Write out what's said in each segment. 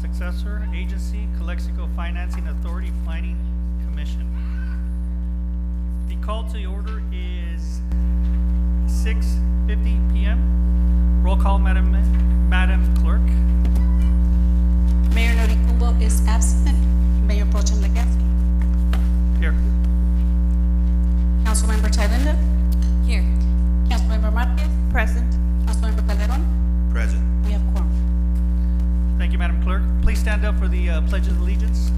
Successor Agency, Calexico Financing Authority Planning Commission. The call to order is 6:50 p.m. Roll call, Madam Clerk. Mayor Noricumbo is absent. Mayor Pro Tem Legaspi. Here. Councilmember Thalinda. Here. Councilmember Marquez. Present. Councilmember Calderon. Present. We have quorum. Thank you, Madam Clerk. Please stand up for the Pledge of Allegiance.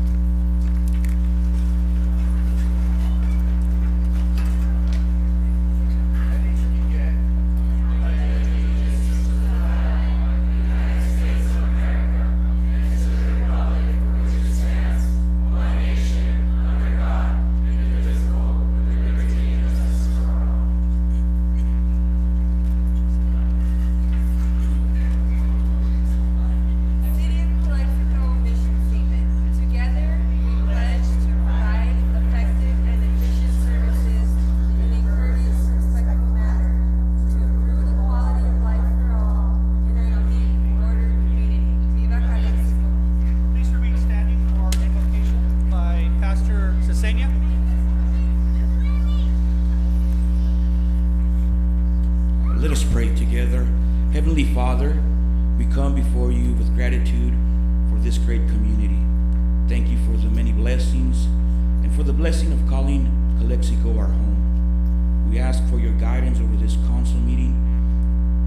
Let us pray together. Heavenly Father, we come before you with gratitude for this great community. Thank you for the many blessings and for the blessing of calling Calexico our home. We ask for your guidance over this council meeting.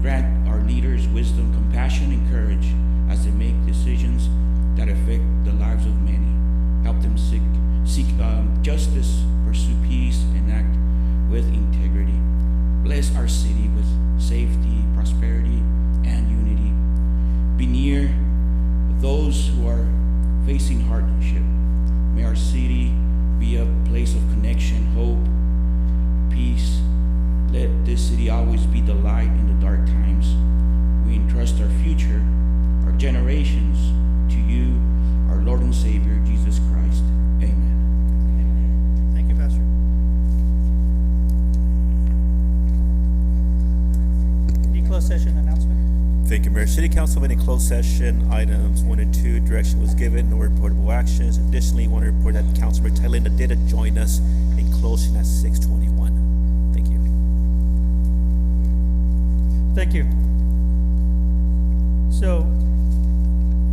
Grant our leaders wisdom, compassion, and courage as they make decisions that affect the lives of many. Help them seek justice, pursue peace, and act with integrity. Bless our city with safety, prosperity, and unity. Be near those who are facing hardship. May our city be a place of connection, hope, peace. Let this city always be the light in the dark times. We entrust our future, our generations, to you, our Lord and Savior, Jesus Christ. Amen. Thank you, Pastor. Any closed session announcement? Thank you, Mayor. City Council met in closed session. Items 1 and 2, direction was given, no reportable actions. Additionally, want to report that Councilmember Thalinda did join us in closing at 6:21. Thank you. Thank you. So,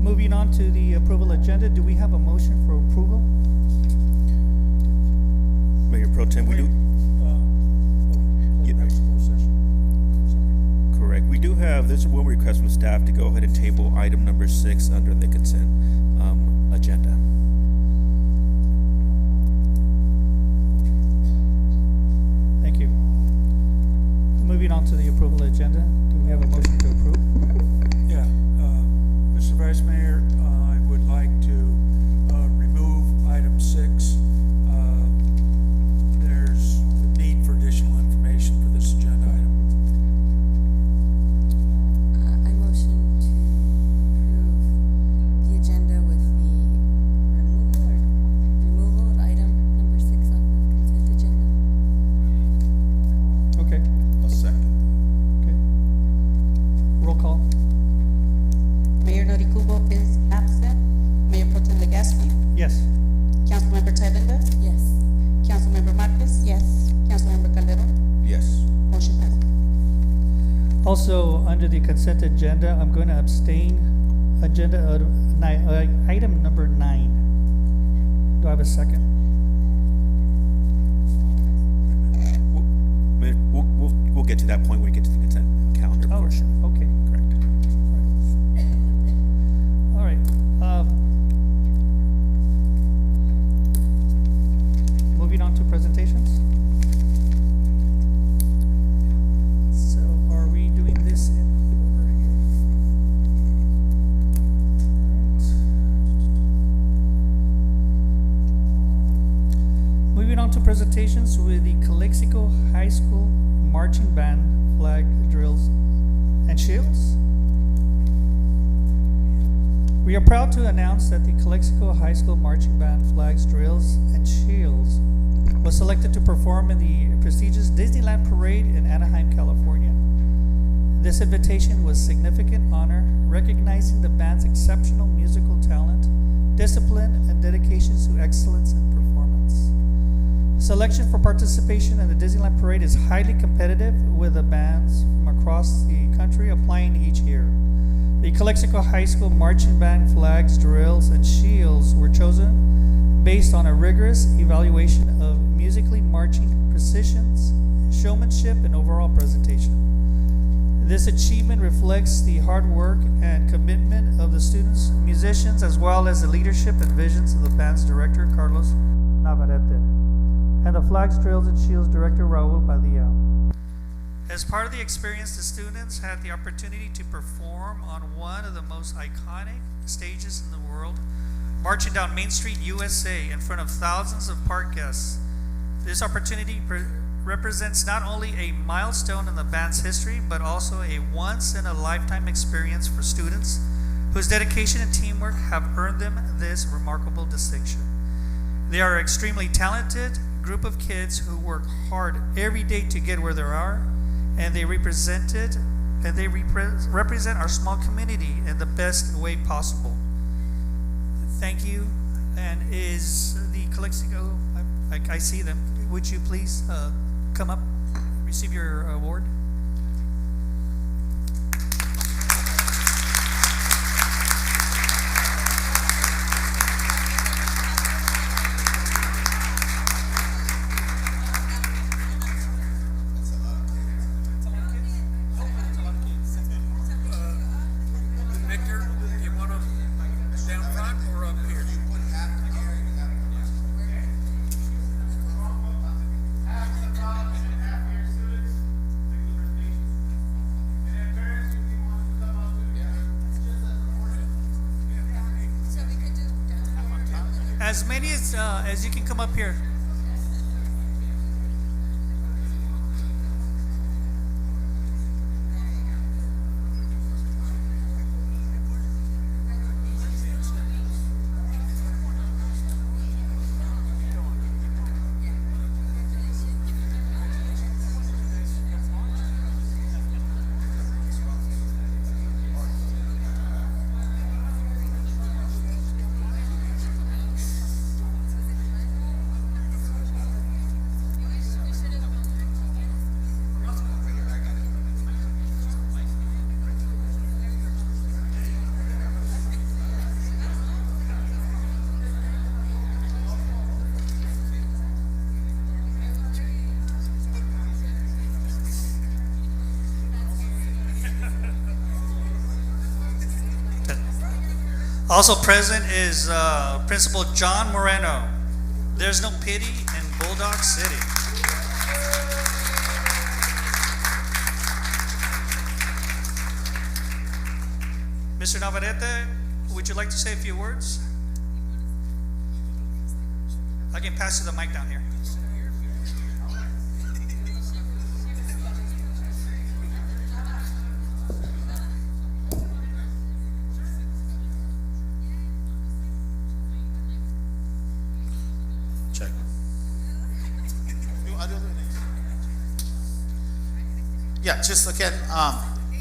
moving on to the approval agenda, do we have a motion for approval? Mayor Pro Tem, we do. Yeah. Correct. We do have, there's a will request from staff to go ahead and table item number 6 under the consent agenda. Thank you. Moving on to the approval agenda, do we have a motion to approve? Yeah, Mr. Vice Mayor, I would like to remove item 6. There's need for additional information for this agenda item. I motion to approve the agenda with the removal of item number 6 on the consent agenda. Okay, A second. okay. Roll call. Mayor Noricumbo is absent. Mayor Pro Tem Legaspi. Yes. Councilmember Thalinda. Yes. Councilmember Marquez. Yes. Councilmember Calderon. Yes. Motion passed. Also, under the consent agenda, I'm going to abstain. Item number 9. Do I have a second? We'll get to that point when we get to the consent calendar portion. Okay. Correct. All right. Moving on to presentations. So, are we doing this in order here? All right. Moving on to presentations with the Calexico High School Marching Band Flag Drills and Shields. We are proud to announce that the Calexico High School Marching Band Flags, Drills, and Shields was selected to perform in the prestigious Disneyland Parade in Anaheim, California. This invitation was significant honor, recognizing the band's exceptional musical talent, discipline, and dedication to excellence in performance. Selection for participation in the Disneyland Parade is highly competitive, with the bands from across the country applying each year. The Calexico High School marching band flags, drills, and shields were chosen based on a rigorous evaluation of musically marching precisions, showmanship, and overall presentation. This achievement reflects the hard work and commitment of the students, musicians, as well as the leadership and visions of the band's director, Carlos Navarrete, and the flags, drills, and shields director, Raul Badia. As part of the experience, the students had the opportunity to perform on one of the most iconic stages in the world, marching down Main Street, USA, in front of thousands of park guests. This opportunity represents not only a milestone in the band's history, but also a once-in-a-lifetime experience for students whose dedication and teamwork have earned them this remarkable distinction. They are an extremely talented group of kids who work hard every day to get where they are, and they represent our small community in the best way possible. Thank you. And is the Calexico, I see them, would you please come up, receive your award? Victor, you want them down front or up here? As many as you can come up here. Also present is Principal John Moreno. There's no pity in Bulldog City. Mr. Navarrete, would you like to say a few words? I can pass you the mic down here. Check. Yeah, just again,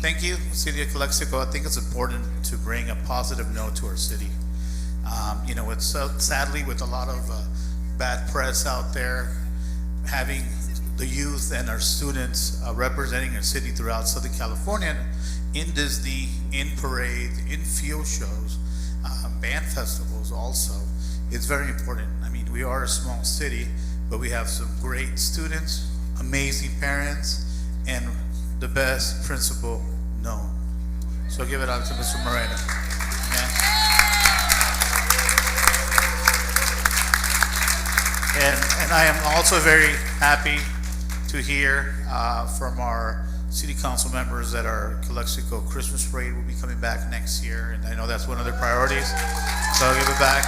thank you, City of Calexico. I think it's important to bring a positive note to our city. It's sadly with a lot of bad press out there, having the youth and our students representing our city throughout Southern California in Disney, in parade, in field shows, band festivals also. It's very important. I mean, we are a small city, but we have some great students, amazing parents, and the best principal known. So give it up to Mr. Moreno. Yeah. And I am also very happy to hear from our city council members that our Calexico Christmas parade will be coming back next year, and I know that's one of their priorities, so I'll give it back.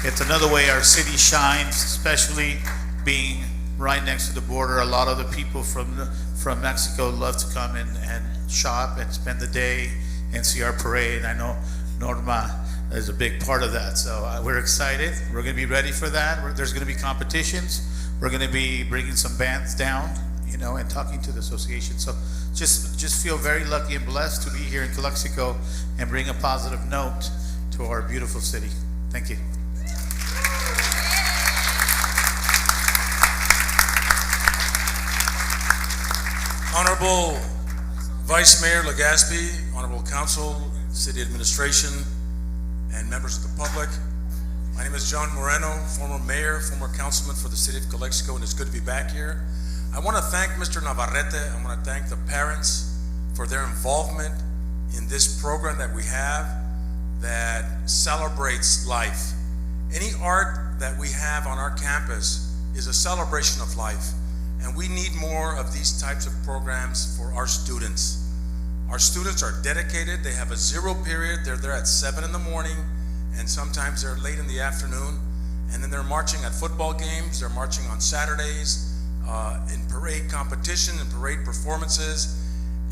It's another way our city shines, especially being right next to the border. A lot of the people from Mexico love to come in and shop and spend the day and see our parade. I know Norma is a big part of that, so we're excited. We're going to be ready for that. There's going to be competitions. We're going to be bringing some bands down, you know, and talking to the association. So just feel very lucky and blessed to be here in Calexico and bring a positive note to our beautiful city. Thank you. Honorable Vice Mayor Legaspi, Honorable Council, City Administration, and members of the public. My name is John Moreno, former mayor, former councilman for the City of Calexico, and it's good to be back here. I want to thank Mr. Navarrete. I want to thank the parents for their involvement in this program that we have that celebrates life. Any art that we have on our campus is a celebration of life. And we need more of these types of programs for our students. Our students are dedicated. They have a 0 period. They're there at 7 in the morning, and sometimes they're late in the afternoon. And then they're marching at football games. They're marching on Saturdays, in parade competition and parade performances.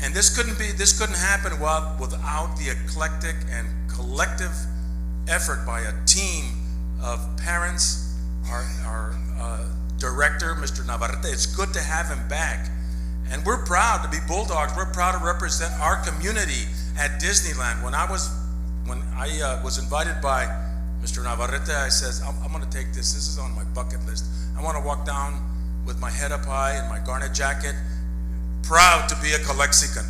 And this couldn't happen without the eclectic and collective effort by a team of parents, our director, Mr. Navarrete. It's good to have him back. And we're proud to be Bulldogs. We're proud to represent our community at Disneyland. When I was invited by Mr. Navarrete, I says, I'm gonna take this. This is on my bucket list. I wanna walk down with my head up high and my garnet jacket, proud to be a Calexican.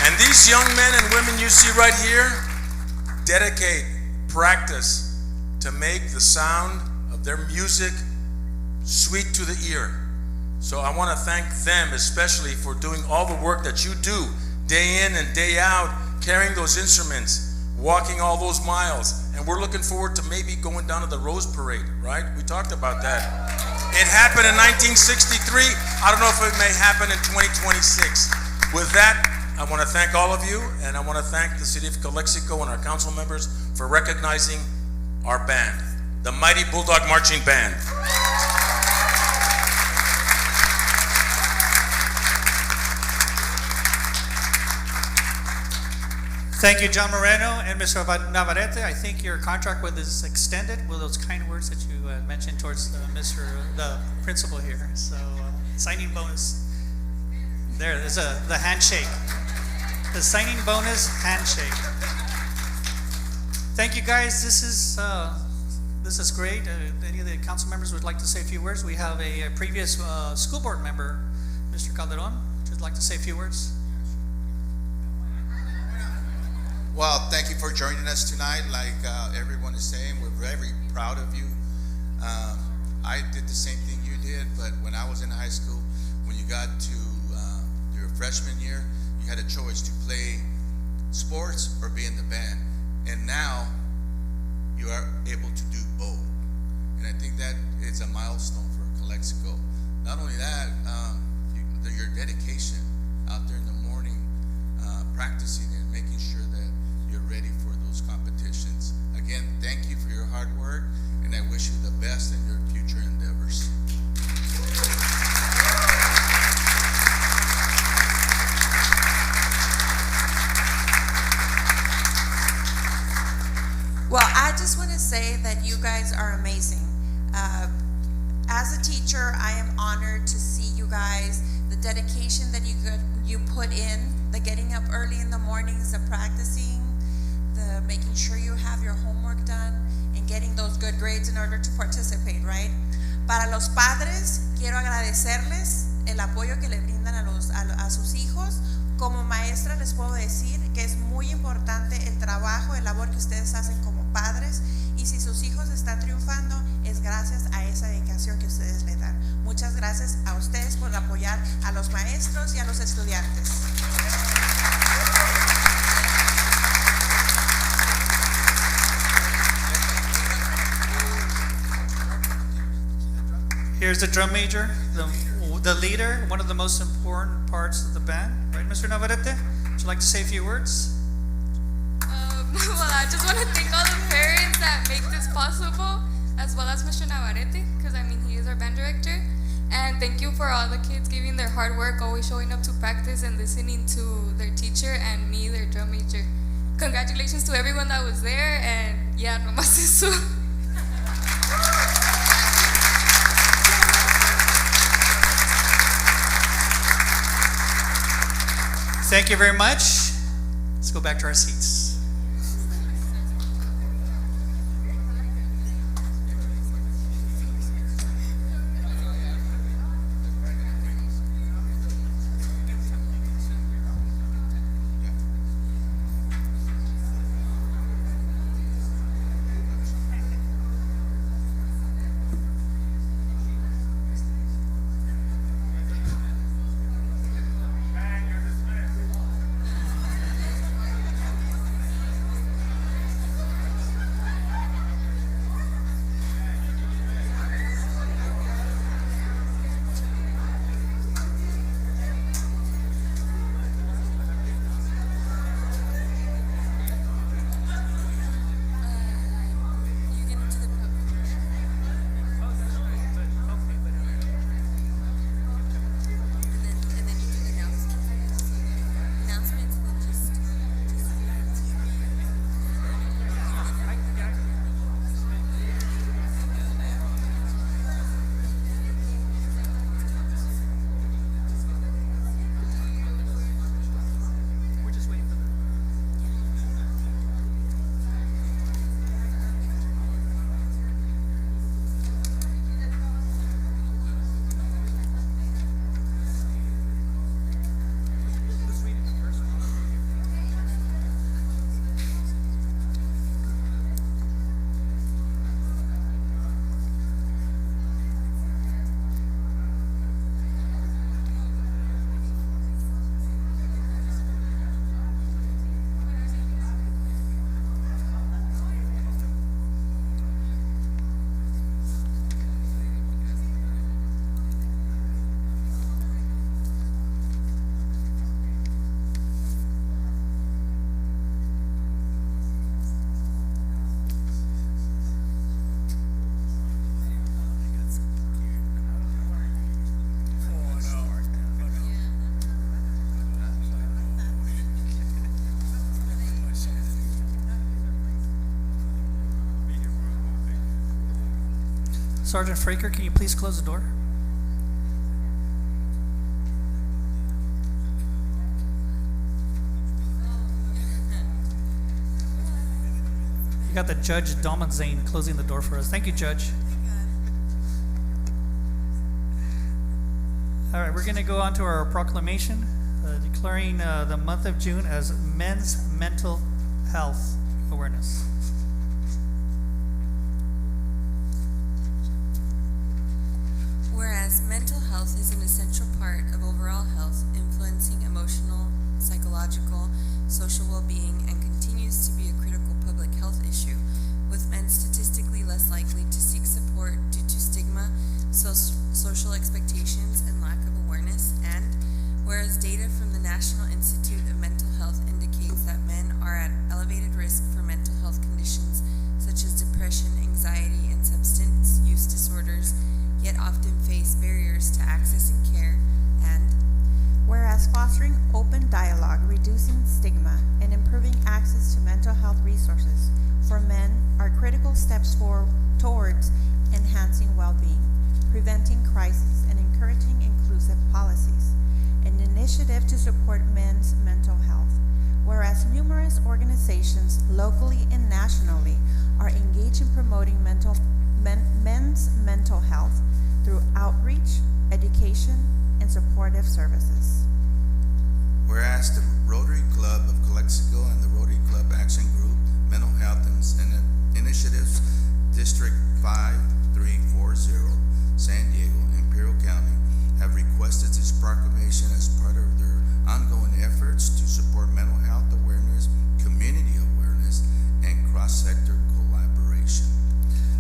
And these young men and women you see right here dedicate, practice to make the sound of their music sweet to the ear. So I want to thank them especially for doing all the work that you do day in and day out, carrying those instruments, walking all those miles. And we're looking forward to maybe going down to the Rose Parade, right? We talked about that. It happened in 1963. I don't know if it may happen in 2026. With that, I want to thank all of you, and I want to thank the City of Calexico and our council members for recognizing our band, the Mighty Bulldog Marching Band. Thank you, John Moreno and Mr. Navarrete. I think your contract with is extended with those kind words that you mentioned towards the principal here. So signing bonus. There's the handshake. The signing bonus handshake. Thank you, guys. This is great. Any of the council members would like to say a few words? We have a previous school board member, Mr. Calderon, would like to say a few words. Well, thank you for joining us tonight. Like everyone is saying, we're very proud of you. I did the same thing you did, but when I was in high school, when you got to your freshman year, you had a choice to play sports or be in the band. And now you are able to do both. And I think that is a milestone for Calexico. Not only that, your dedication out there in the morning, practicing and making sure that you're ready for those competitions. Again, thank you for your hard work, and I wish you the best in your future endeavors. Well, I just want to say that you guys are amazing. As a teacher, I am honored to see you guys, the dedication that you put in, the getting up early in the mornings, the practicing, the making sure you have your homework done, and getting those good grades in order to participate, right? Para los padres, quiero agradecerles el apoyo que le brindan a sus hijos. Como maestra les puedo decir que es muy importante el trabajo, el labor que ustedes hacen como padres, y si sus hijos están triunfando es gracias a esa dedicación que ustedes le dan. Muchas gracias a ustedes por apoyar a los maestros y a los estudiantes. Here's the drum major, the leader, one of the most important parts of the band, right, Mr. Navarrete? Would you like to say a few words? Well, I just want to thank all the parents that make this possible, as well as Mr. Navarrete, because I mean, he is our band director. And thank you for all the kids giving their hard work, always showing up to practice and listening to their teacher and me, their drum major. Congratulations to everyone that was there, and yeah, nomás eso. Thank you very much. Let's go back to our seats. You get into the and then you do the announcements. Announcements and then just We're just waiting for the. Sergeant Fraker, can you please close the door? You got the Judge Domazane closing the door for us. Thank you, Judge. All right, we're going to go on to our proclamation declaring the month of June as Men's Mental Health Awareness. Whereas mental health is an essential part of overall health, influencing emotional, psychological, social well-being, and continues to be a critical public health issue, with men statistically less likely to seek support due to stigma, social expectations, and lack of awareness. And whereas data from the National Institute of Mental Health indicates that men are at elevated risk for mental health conditions such as depression, anxiety, and substance use disorders, yet often face barriers to accessing care. And Whereas fostering open dialogue, reducing stigma, and improving access to mental health resources for men are critical steps towards enhancing well-being, preventing crises, and encouraging inclusive policies, an initiative to support men's mental health. Whereas numerous organizations locally and nationally are engaged in promoting men's mental health through outreach, education, and supportive services. Whereas the Rotary Club of Calexico and the Rotary Club Action Group, Mental Health and Initiatives, District 5340, San Diego, Imperial County, have requested this proclamation as part of their ongoing efforts to support mental health awareness, community awareness, and cross-sector collaboration.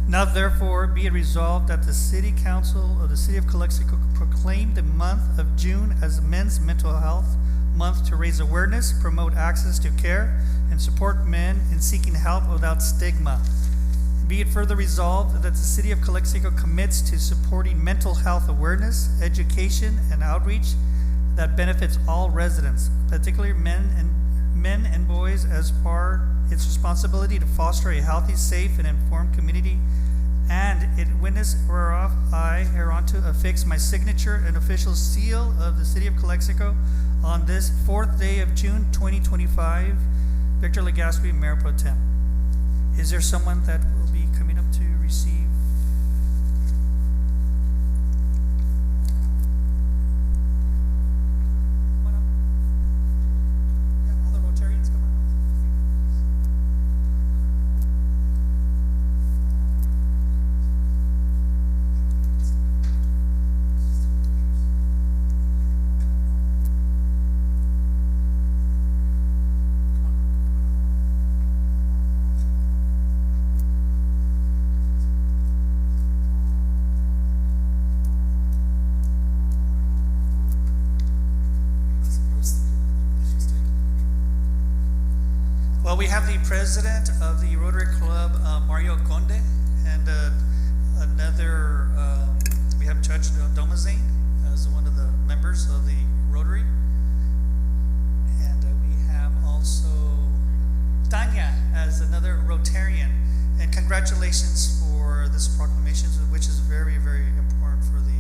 Now therefore be it resolved that the City Council of the City of Calexico proclaim the month of June as Men's Mental Health Month to raise awareness, promote access to care, and support men in seeking help without stigma. Be it further resolved that the City of Calexico commits to supporting mental health awareness, education, and outreach that benefits all residents, particularly men and boys, as part its responsibility to foster a healthy, safe, and informed community And in witness whereof I hereunto affix my signature and official seal of the city of Calexico on this 4th day of June 2025. Victor Legaspi, Mayor Pro Tem. Is there someone that will be coming up to receive? Come on up. Yeah, all the Rotarians, come on up. Well, we have the president of the Rotary Club, Mario Conde, and another, we have Judge Domazane as one of the members of the Rotary. And we have also Tanya as another Rotarian. And congratulations for this proclamation, which is very, very important for the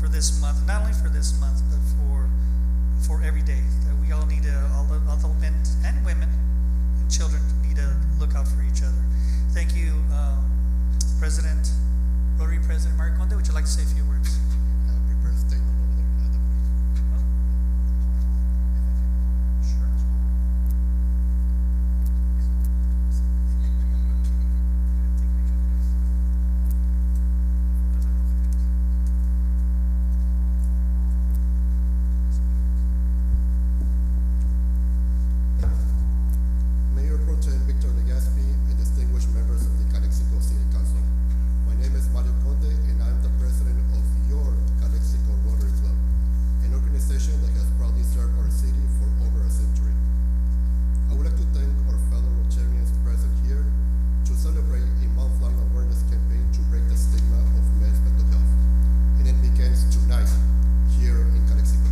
for this month. Not only for this month, but for every day. That we all need to, all the men and women and children need to look out for each other. Thank you, Rotary President Mario Conde. Would you like to say a few words? Happy birthday, man, over there at the place. Sure. Mayor Pro Tem Victor Legaspi and distinguished members of the Calexico City Council. My name is Mario Conde and I'm the president of your Calexico Rotary Club, an organization that has proudly served our city for over a century. I would like to thank our fellow Rotarians present here to celebrate a month-long awareness campaign to break the stigma of men's mental health. And it begins tonight here in Calexico.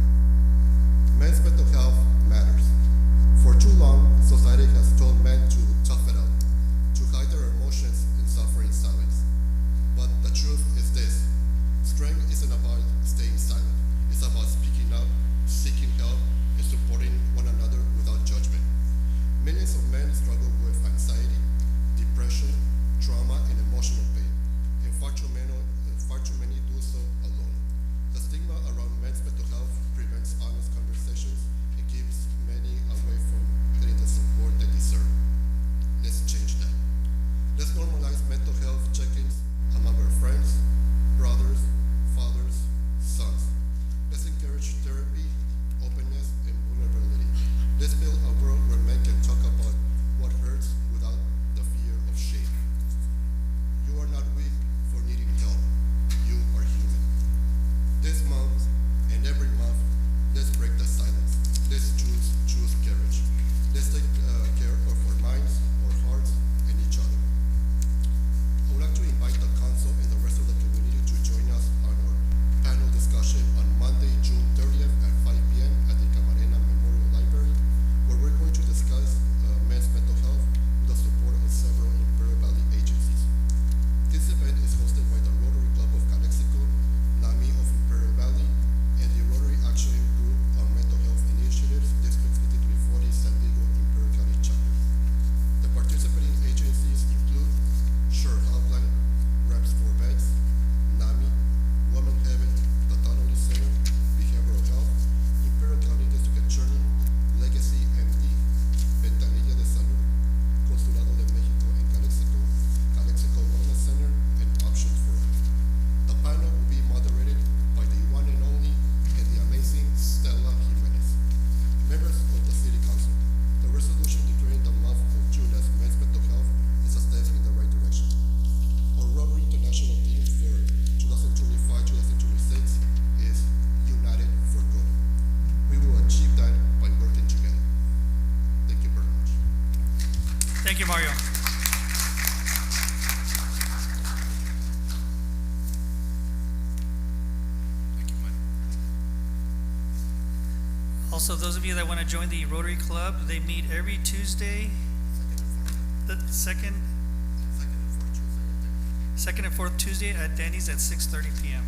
Men's mental health matters. For too long, society has told men to tough it out, to hide their emotions and suffer in silence. But the truth is this: strength isn't about staying silent. It's about speaking up, seeking help, and supporting one another without judgment. Millions of men struggle with anxiety, depression, trauma, and emotional pain, and far too many do so alone. The stigma around men's mental health prevents honest conversations and keeps many away from getting the support they deserve. Let's change that. Let's normalize mental health check-ins among our friends, brothers, fathers, sons. Let's encourage therapy, openness, and vulnerability. Let's build a world where men can talk about what hurts without the fear of shame. You are not weak for needing help. You are human. This month and every month, let's break the silence. Let's choose courage. Let's take care of our minds, our hearts, and each other. I would like to invite the council and the rest of the community to join us on our panel discussion on Monday, June 30th at 5 p.m. at the Camarena Memorial Library, where we're going to discuss men's mental health with the support of several Imperial Valley agencies. This event is hosted by the Rotary Club of Calexico, NAMI of Imperial Valley, and the Rotary Action Group on Mental Health Initiatives, District 5340, San Diego Imperial County Chapter. The participating agencies include Sure Helpline, Reps for Vets, NAMI, Women Heaven, the Donnelly Center, Behavioral Health, Imperial County District Attorney, Legacy MD, Ventanilla de Salud, Consulado de México en Calexico, Calexico Wellness Center, and Options for All. The panel will be moderated by the one and only and the amazing Stella Jimenez. Members of the City Council, the resolution declaring the month of June as Men's Mental Health is a step in the right direction. Our Rotary International theme for 2025-2026 is United for Good. We will achieve that by working together. Thank you very much. Thank you, Mario. Also, those of you that want to join the Rotary Club, they meet every Tuesday, the second Second and fourth Tuesday at Denny's at 6:30 p.m.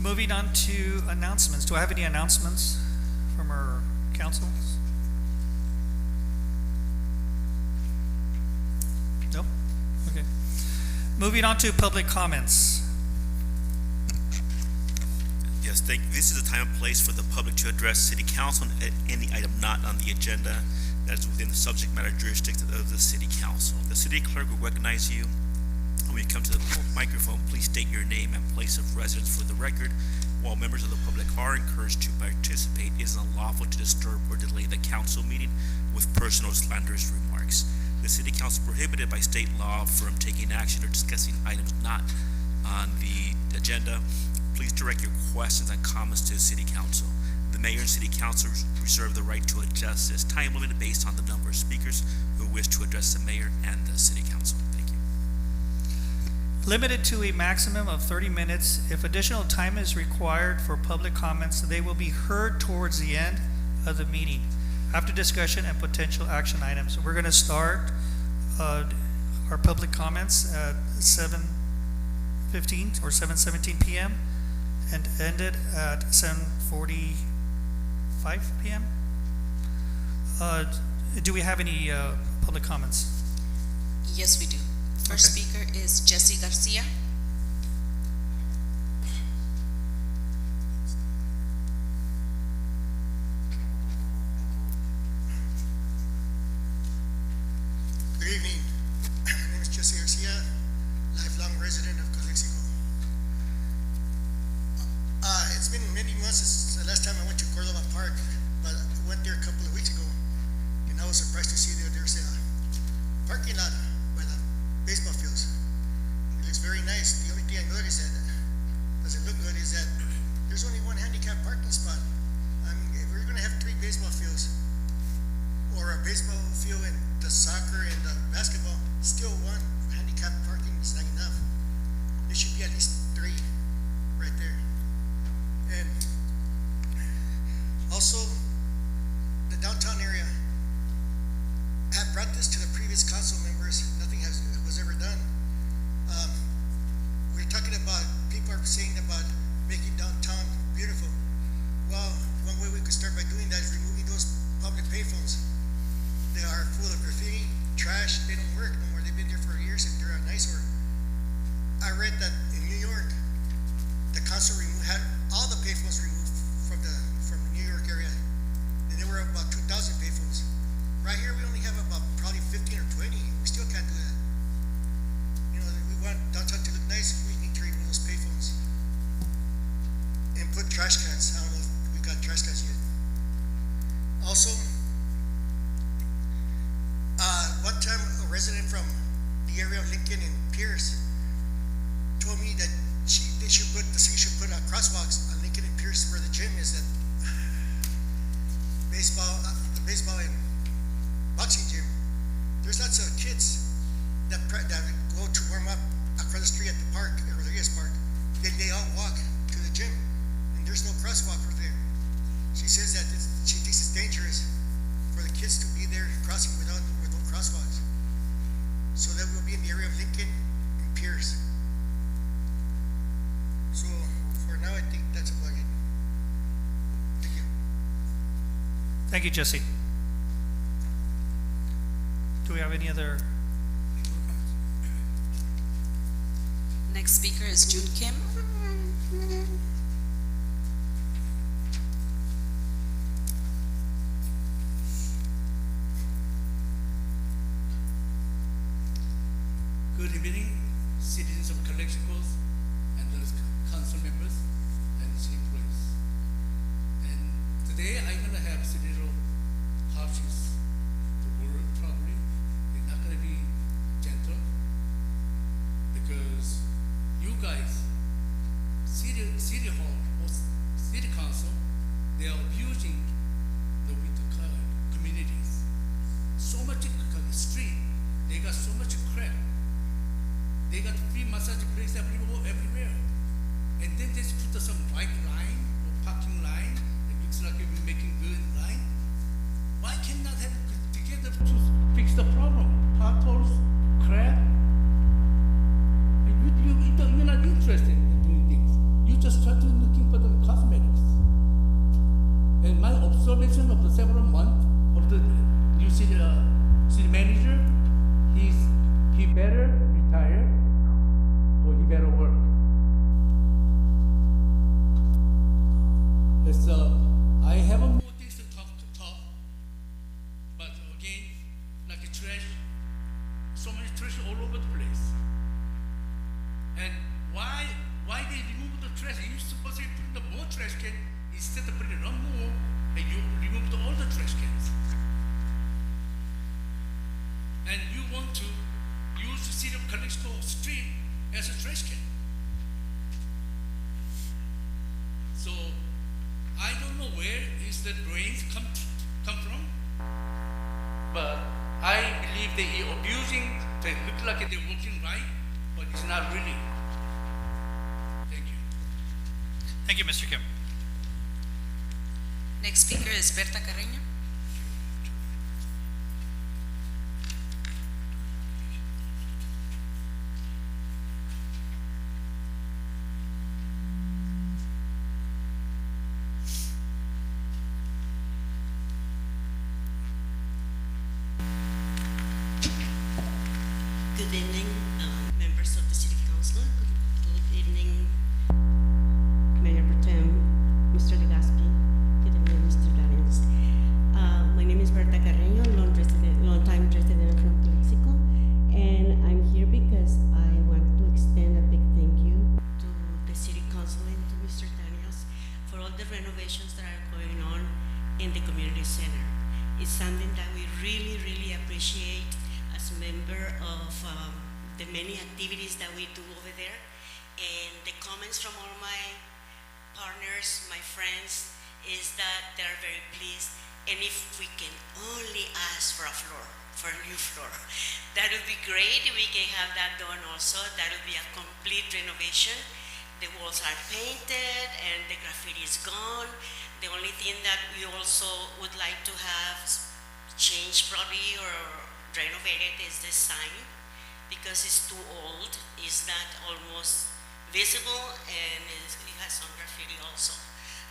Moving on to announcements. Do I have any announcements from our councils? Nope. Okay. Moving on to public comments. Yes, this is a time and place for the public to address city council on any item not on the agenda that is within the subject matter jurisdiction of the city council. The city clerk will recognize you. When you come to the microphone, please state your name and place of residence for the record. While members of the public are encouraged to participate, it is unlawful to disturb or delay the council meeting with personal slanderous remarks. The city council is prohibited by state law from taking action or discussing items not on the agenda. Please direct your questions and comments to the city council. The mayor and city council reserve the right to adjust this time limit based on the number of speakers who wish to address the mayor and the city council. Thank you. Limited to a maximum of 30 minutes. If additional time is required for public comments, they will be heard towards the end of the meeting after discussion and potential action items. We're going to start our public comments at 7:15 or 7:17 p.m. and end it at 7:45 p.m. Do we have any public comments? Yes, we do. First Okay. speaker is Jesse Garcia. Good evening. My name is Jesse Garcia, lifelong resident of Calexico. It's been many months since the last time I went to Cordova Park, but I went there a couple of weeks ago, and I was surprised to see that there's a parking lot by the baseball fields. It looks very nice. The only thing I noticed that doesn't look good is that there's only one handicapped parking spot. I mean, if we're gonna have 3 baseball fields, or a baseball field and the soccer and the basketball, still one handicapped parking is not enough. There should be at least 3 right there. And also, the downtown area, I have brought this to the previous council members, nothing was ever done. We're talking about, people are saying about making downtown beautiful. Well, one way we could start by doing that is removing those public payphones. They are full of graffiti, trash, they don't work no more, they've been there for years and they're an eyesore. I read that in New York, the council had all the payphones removed from the New York area, and there were about 2,000 payphones. Right here, we only have about probably 15 or 20. We still can't do that. You know, we want downtown to look nice. We need to remove those payphones and put trash cans. I don't know if we got trash cans yet. Also, one time a resident from the area of Lincoln and Pierce told me that the city should put crosswalks on Lincoln and Pierce where the gym is, that the baseball and boxing gym. There's lots of kids that go to warm up across the street at the park, Rodriguez Park. Then they all walk to the gym, and there's no crosswalk over there. She says that she thinks it's dangerous for the kids to be there crossing with no crosswalks. So that will be in the area of Lincoln and Pierce. So for now, I think that's about it. Thank you. Thank you, Jesse. Do we have any other? Next speaker is June Kim. Good evening, citizens of Calexico and the council members and city employees. And today I'm going to have a little harshness to word probably. They're not going to be gentle because you guys, city hall or city council, they are abusing the communities. So much street, they got so much crap. They got free massage place that people But I believe they are abusing, they look like they're working right, but it's not really. Thank you. Thank you, Mr. Kim. Next speaker is Berta Carreño. Good evening, members of the City Council. Good evening, Mayor Pro Tem, Mr. Legaspi. Good evening, Mr. Darius. My name is Berta Carreño, long-time resident from Calexico, and I'm here because I want to extend a big thank you to the City Council and to Mr. Darius for all the renovations that are going on in the community center. It's something that we really, really appreciate as a member of the many activities that we do over there. And the comments from all my partners, my friends, is that they're very pleased. And if we can only ask for a floor, for a new floor, that would be great. We can have that done also. That would be a complete renovation. The walls are painted and the graffiti is gone. The only thing that we also would like to have changed probably or renovated is the sign, because it's too old. It's not almost visible, and it has some graffiti also.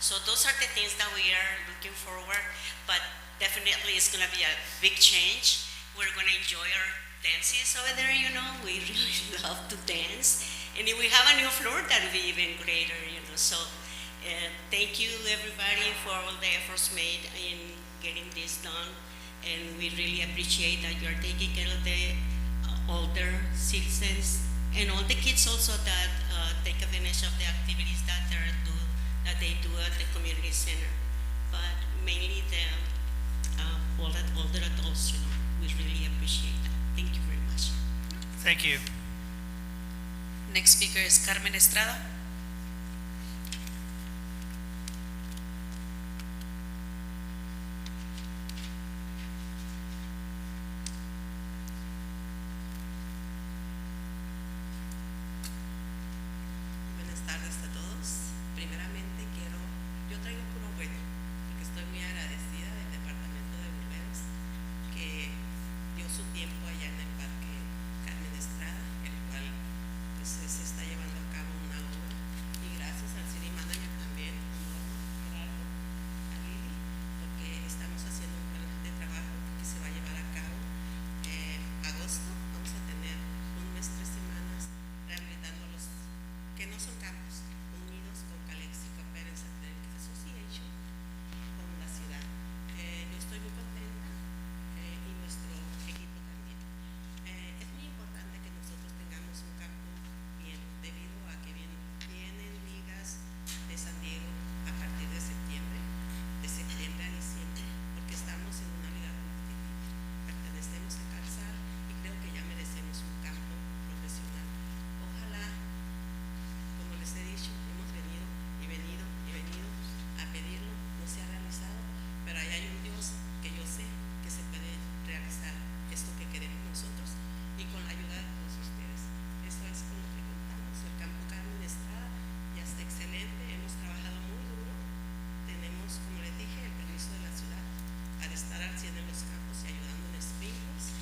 So those are the things that we are looking forward, but definitely it's gonna be a big change. We're gonna enjoy our dances over there, you know. We really love to dance, and if we have a new floor, that would be even greater, you know. So thank you everybody for all the efforts made in getting this done. And we really appreciate that you are taking care of the older citizens and all the kids also that take advantage of the activities that they do at the community center. But mainly the all the older adults, you know, we really appreciate that. Thank you very much. Thank you. Next speaker is Carmen Estrada. Buenas tardes a todos. Primeramente yo traigo puro bueno, porque estoy muy agradecida del Departamento de Bomberos que dio su tiempo allá en el Parque Carmen Estrada, el cual pues se está llevando a cabo una obra, y gracias al City Manager también, a Norma, Gerardo, a Lili, porque estamos haciendo un plan de trabajo que se va a llevar a cabo agosto. Vamos a tener un mes, 3 semanas rehabilitando los que no son campos, unidos con Calexico Parents Association, con la ciudad. Yo estoy muy contenta y nuestro equipo también. Es muy importante que nosotros tengamos un campo bien, debido a que vienen ligas de San Diego a partir de septiembre a diciembre, porque estamos en una liga competitiva. Pertenecemos a Calzar y creo que ya merecemos un campo profesional. Ojalá, como les he dicho, hemos venido a pedirlo, no se ha realizado, pero ahí hay un Dios que yo sé que se puede realizar esto que queremos nosotros, y con la ayuda de todos ustedes. Eso es con lo que contamos. El campo Carmen Estrada ya está excelente, hemos trabajado muy duro, tenemos, como les dije, el permiso de la ciudad para estar al 100 en los campos y ayudando en sprinkles,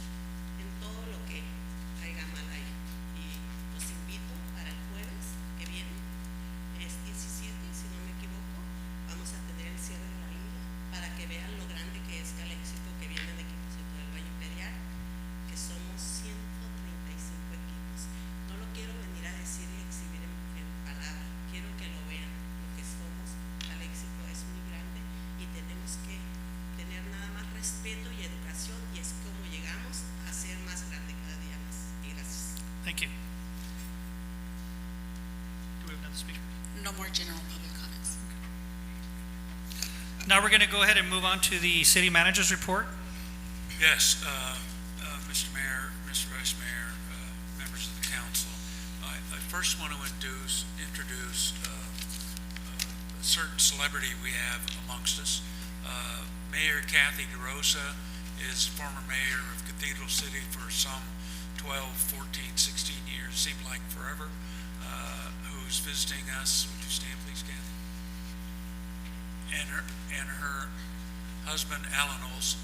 en todo lo que haya mal ahí. Y los invito para el jueves que viene, es 17, si no me equivoco, vamos a tener el cierre de la liga para que vean lo grande que es Calexico, que vienen equipos de todo el Valle Imperial, que somos 135 equipos. No lo quiero venir a decir y exhibir en palabra, quiero que lo vean, lo que somos. Calexico es muy grande y tenemos que tener nada más respeto y educación, y es como llegamos a ser más grande cada día más. Y gracias. Thank you. Do we have another speaker? No more general public comments. Now we're going to go ahead and move on to the city manager's report. Yes, Mr. Mayor, Mr. Vice Mayor, members of the council, I first want to introduce a certain celebrity we have amongst us. Mayor Kathy DeRosa is former mayor of Cathedral City for some 12, 14, 16 years, seemed like forever, who's visiting us. Would you stand, please, Kathy? And her husband, Alan Olson.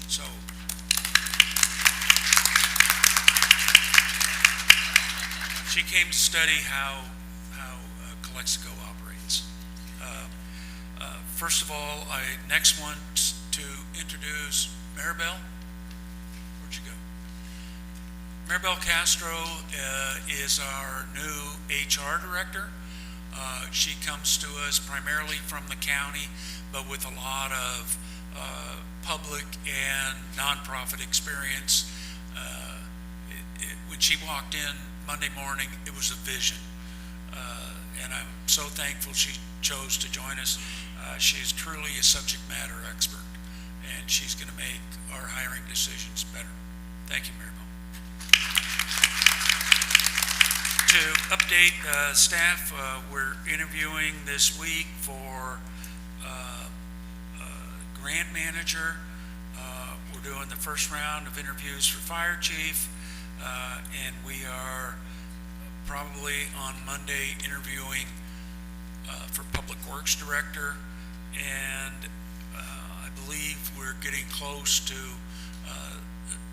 So she came to study how Calexico operates. First of all, I next want to introduce Maribel. Where'd you go? Maribel Castro is our new HR director. She comes to us primarily from the county, but with a lot of public and nonprofit experience. When she walked in Monday morning, it was a vision. And I'm so thankful she chose to join us. She's truly a subject matter expert, and she's going to make our hiring decisions better. Thank you, Maribel. To update staff, we're interviewing this week for grant manager. We're doing the first round of interviews for fire chief, and we are probably on Monday interviewing for public works director, and I believe we're getting close to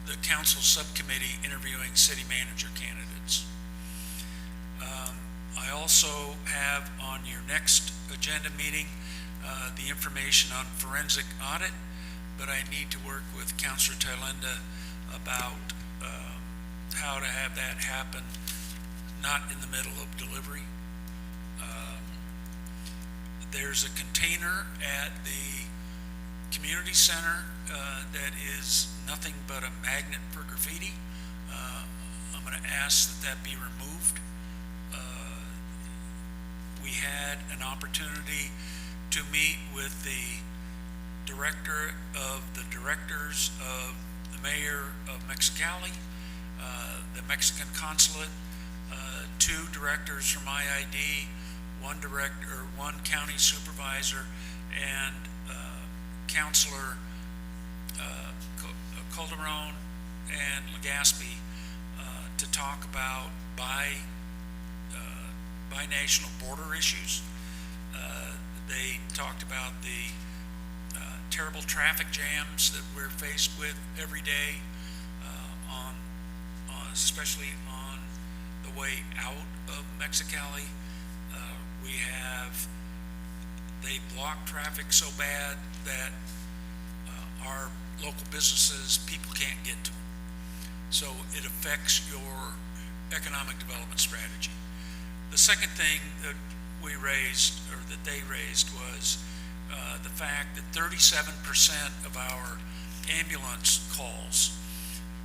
the council subcommittee interviewing city manager candidates. I also have on your next agenda meeting the information on forensic audit, but I need to work with Councilor Thalinda about how to have that happen, not in the middle of delivery. There's a container at the community center that is nothing but a magnet for graffiti. I'm going to ask that be removed. We had an opportunity to meet with the director of the directors of the mayor of Mexicali, the Mexican consulate, two directors from IID, one director, one county supervisor, and Councilor Calderon and Legaspi to talk about bi-national border issues. They talked about the terrible traffic jams that we're faced with every day, especially on the way out of Mexicali. They block traffic so bad that our local businesses, people can't get to them. So it affects your economic development strategy. The second thing that we raised, or that they raised, was the fact that 37% of our ambulance calls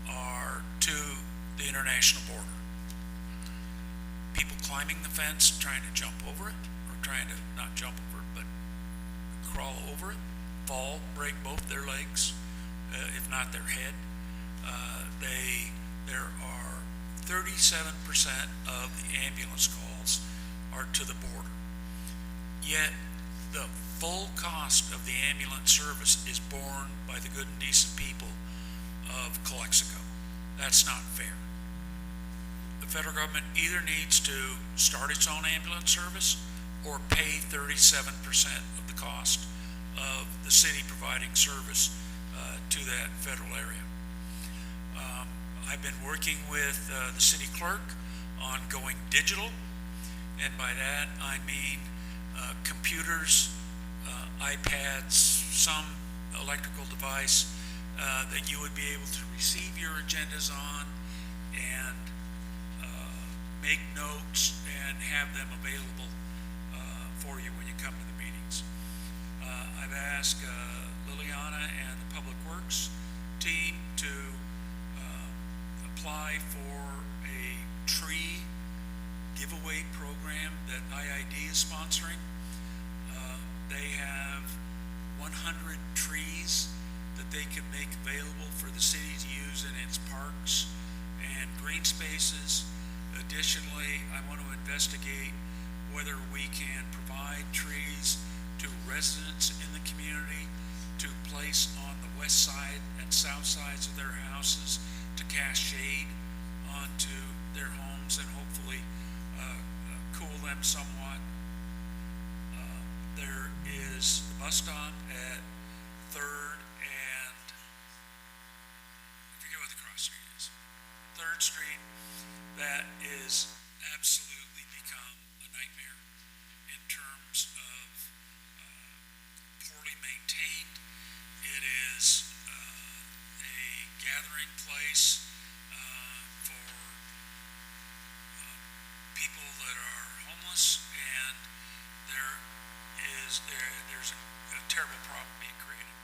are to the international border. People climbing the fence, trying to jump over it, or trying to not jump over it, but crawl over it, fall, break both their legs, if not their head. There are 37% of the ambulance calls are to the border. Yet the full cost of the ambulance service is borne by the good and decent people of Calexico. That's not fair. The federal government either needs to start its own ambulance service or pay 37% of the cost of the city providing service to that federal area. I've been working with the city clerk on going digital, and by that I mean computers, iPads, some electrical device that you would be able to receive your agendas on and make notes and have them available for you when you come to the meetings. I've asked Liliana and the Public Works team to apply for a tree giveaway program that IID is sponsoring. They have 100 trees that they can make available for the city to use in its parks and green spaces. Additionally, I want to investigate whether we can provide trees to residents in the community south sides of their houses to cast shade onto their homes and hopefully cool them somewhat. There is the bus stop at 3rd and I forget what the cross street is. 3rd Street, that is absolutely become a nightmare in terms of poorly maintained. It is a gathering place for people that are homeless, and there's a terrible problem being created.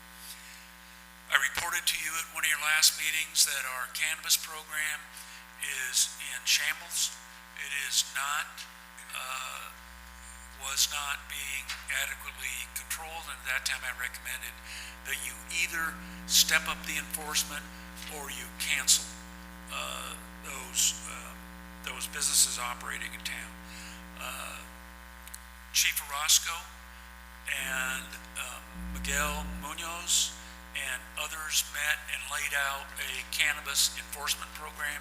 I reported to you at one of your last meetings that our cannabis program is in shambles. It is not, was not being adequately controlled, and at that time I recommended that you either step up the enforcement or you cancel those businesses operating in town. Chief Orozco and Miguel Munoz and others met and laid out a cannabis enforcement program.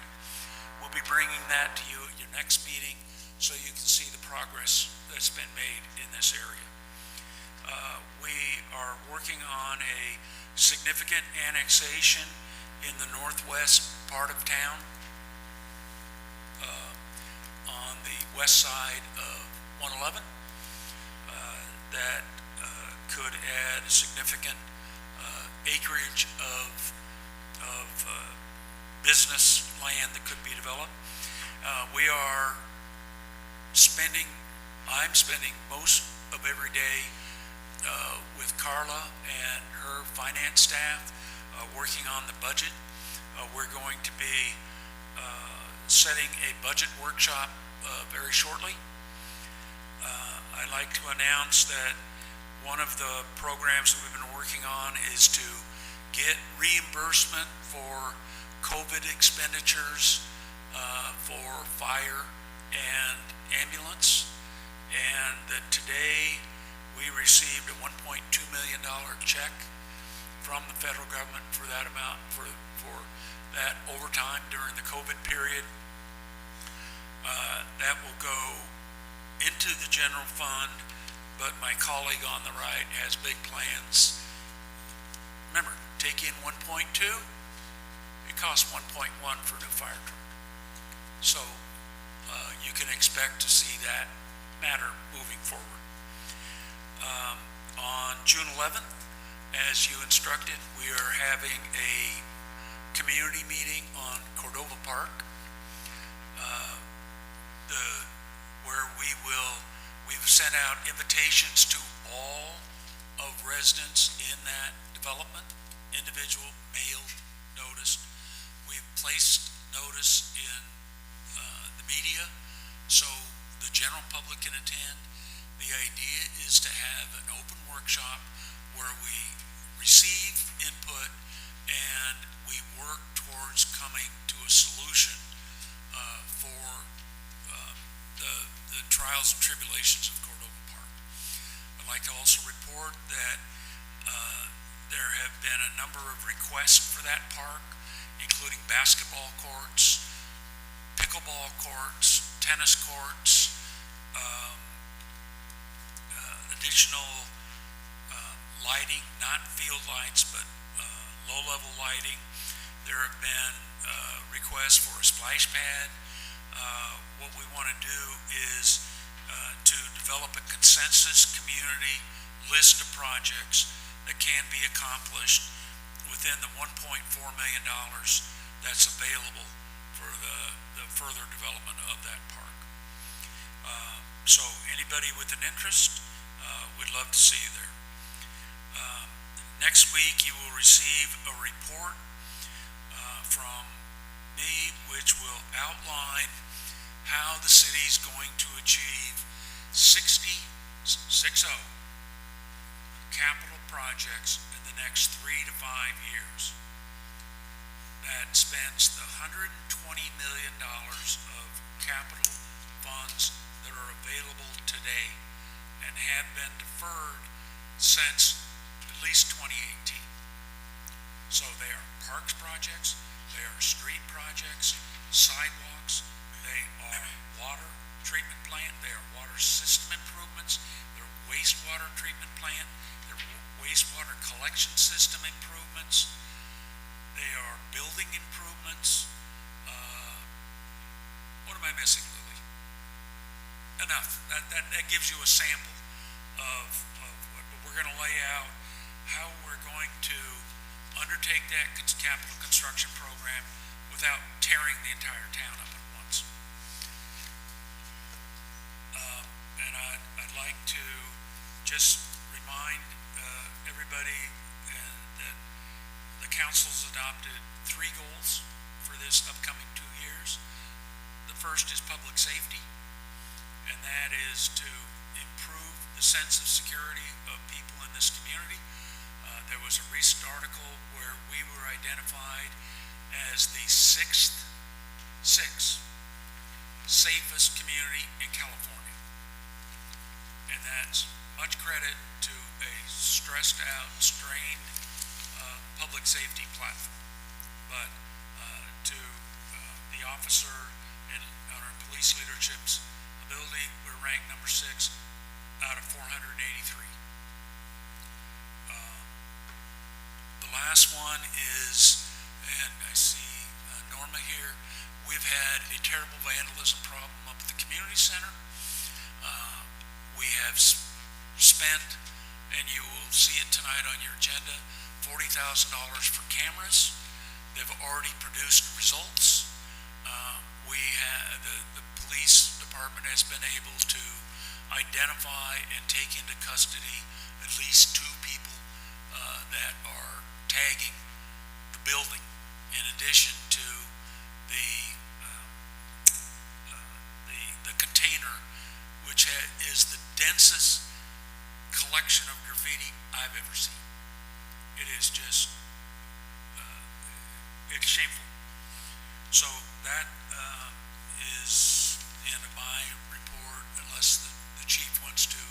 We'll be bringing that to you at your next meeting so you can see the progress that's been made in this area. We are working on a significant annexation in the northwest part of town, on the west side of 111, that could add a significant acreage of business land that could be developed. I'm spending most of every day with Carla and her finance staff working on the budget. We're going to be setting a budget workshop very shortly. I'd like to announce that one of the programs that we've been working on is to get reimbursement for COVID expenditures for fire and ambulance, and that today we received a $1.2 million check from the federal government for that amount, for that overtime during the COVID period. That will go into the general fund, but my colleague on the right has big plans. Remember, take in 1.2, it costs 1.1 for a new fire truck. So you can expect to see that matter moving forward. On June 11th, as you instructed, we are having a community meeting on Cordova Park, where we've sent out invitations to all of residents in that development. Individual mailed notice. We've placed notice in the media so the general public can attend. The idea is to have an open workshop where we receive input and we work towards coming to a solution for the trials and tribulations of Cordova Park. I'd like to also report that there have been a number of requests for that park, including basketball courts, pickleball courts, tennis courts, additional lighting, not field lights, but low-level lighting. There have been requests for a splash pad. What we want to do is to develop a consensus community list of projects that can be accomplished within the $1.4 million that's available for the further development of that park. So anybody with an interest, we'd love to see you there. Next week you will receive a report from me, which will outline how the city is going to achieve 60 capital projects in the next 3 to 5 years. That spends the $120 million of capital funds that are available today and have been deferred since at least 2018. So they are parks projects, they are street projects, sidewalks, they are water treatment plant, they are water system improvements, they're wastewater treatment plant, they're wastewater collection system improvements, they are building improvements. What am I missing, Lily? Enough. That gives you a sample of what, but we're going to lay out how we're going to undertake that capital construction program without tearing the entire town up at once. And I'd like to just remind everybody that the council's adopted 3 goals for this upcoming 2 years. The first is public safety, and that is to improve the sense of security of people in this community. There was a recent article where we were identified as the sixth safest community in California. And that's much credit to a stressed out, strained public safety platform. But to the officer and on our police leadership's ability, we're ranked number 6 out of 483. The last one is, and I see Norma here, we've had a terrible vandalism problem up at the community center. We have spent, and you will see it tonight on your agenda, $40,000 for cameras. They've already produced results. The police department has been able to identify and take into custody at least 2 people that are tagging the building, in addition to the container, which is the densest collection of graffiti I've ever seen. It is just it's shameful. So that is the end of my report, unless the chief wants to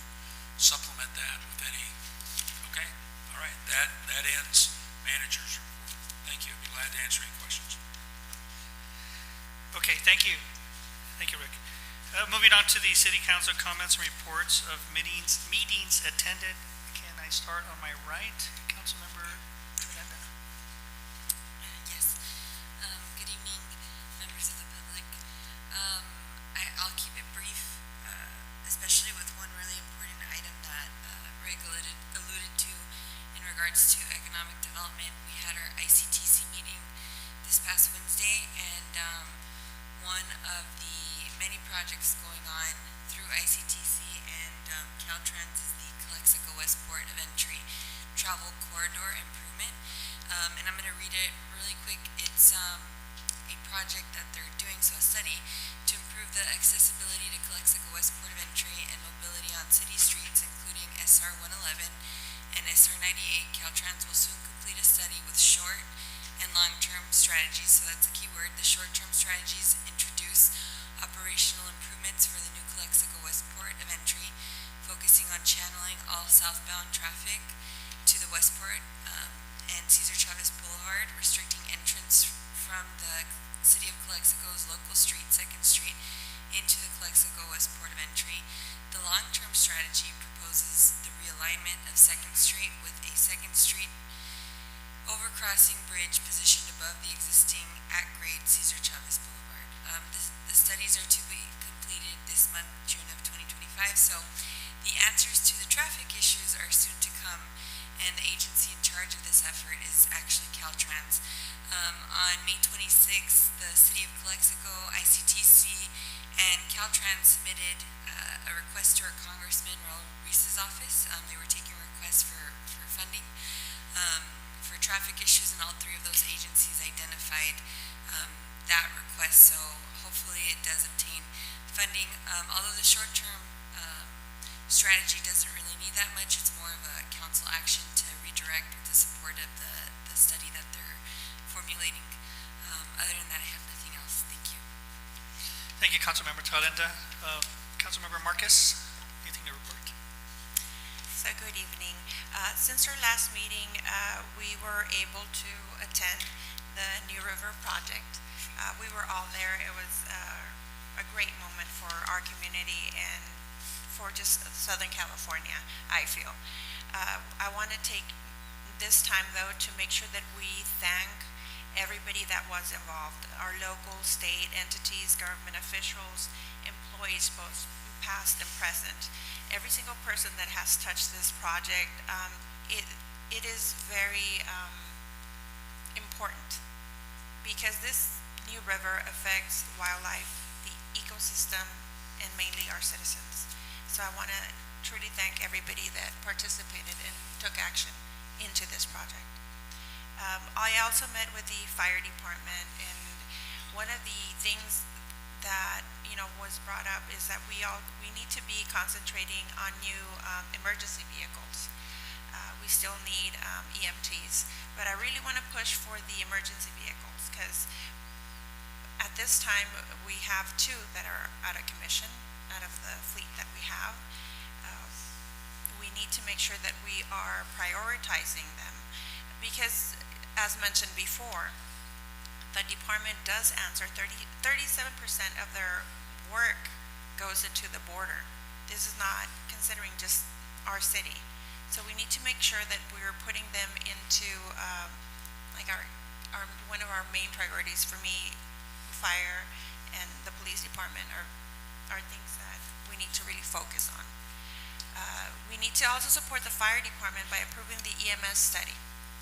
supplement that with any. Okay, all right, that ends manager's report. Thank you. I'd be glad to answer any questions. Okay, thank you, Rick. Moving on to the city council comments and reports of meetings attended. Can I start on my right, Councilmember Tremenda? Yes. Good evening, members of the public. I'll keep it brief, especially with one really important item that Rick alluded to in regards to economic development. We had our ICTC meeting this past Wednesday, and one of the many projects going on through ICTC and Caltrans is the Calexico Westport of Entry Travel Corridor Improvement. And I'm going to read it really quick. It's a project that they're doing, so a study, to improve the accessibility to Calexico Westport of Entry and mobility on city streets, including SR 111 and SR 98. Caltrans will soon complete a study with short and long-term strategies, so that's a key word. The short-term strategies introduce operational improvements for the new Calexico Westport of Entry, focusing on channeling all southbound traffic to the Westport and Cesar Chavez Boulevard, restricting entrance from the City of Calexico's local street, 2nd Street, into the Calexico Westport of Entry. The long-term strategy proposes the realignment of 2nd Street with a 2nd Street overcrossing bridge positioned above the existing at-grade Cesar Chavez Boulevard. The studies are to be completed this month, June of 2025, so the answers to the traffic issues are soon to come, and the agency in charge of this effort is actually Caltrans. On May 26th, the City of Calexico, ICTC, and Caltrans submitted a request to our Congressman Raul Reese's office. They were taking requests for funding for traffic issues, and all 3 of those agencies identified that request, so hopefully it does obtain funding. Although the short-term strategy doesn't really need that much, it's more of a council action to redirect with the support of the study that they're formulating. Other than that, I have nothing else. Thank you. Thank you, Councilmember Talenda. Councilmember Marcus, anything to report? So good evening. Since our last meeting, we were able to attend the New River project. We were all there. It was a great moment for our community and for just Southern California, I feel. I want to take this time, though, to make sure that we thank everybody that was involved, our local, state entities, government officials, employees, both past and present. Every single person that has touched this project, it is very important because this new river affects wildlife, the ecosystem, and mainly our citizens. So I want to truly thank everybody that participated and took action into this project. I also met with the fire department, and one of the things that was brought up is that we need to be concentrating on new emergency vehicles. We still need EMTs, but I really want to push for the emergency vehicles because at this time we have two that are out of commission out of the fleet that we have. We need to make sure that we are prioritizing them because, as mentioned before, the department does answer 37% of their work goes into the border. This is not considering just our city. So we need to make sure that we're putting them into like our one of our main priorities. For me, fire and the police department are things that we need to really focus on. We need to also support the fire department by approving the EMS study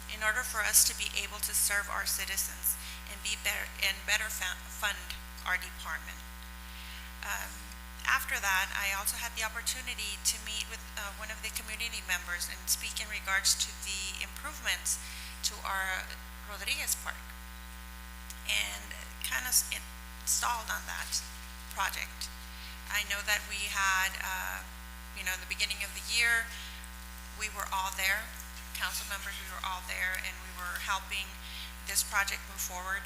in order for us to be able to serve our citizens and better fund our department. After that, I also had the opportunity to meet with one of the community members and speak in regards to the improvements to our Rodriguez Park, and kind of installed on that project. I know that we had, the beginning of the year, we were all there, council members, we were all there, and we were helping this project move forward.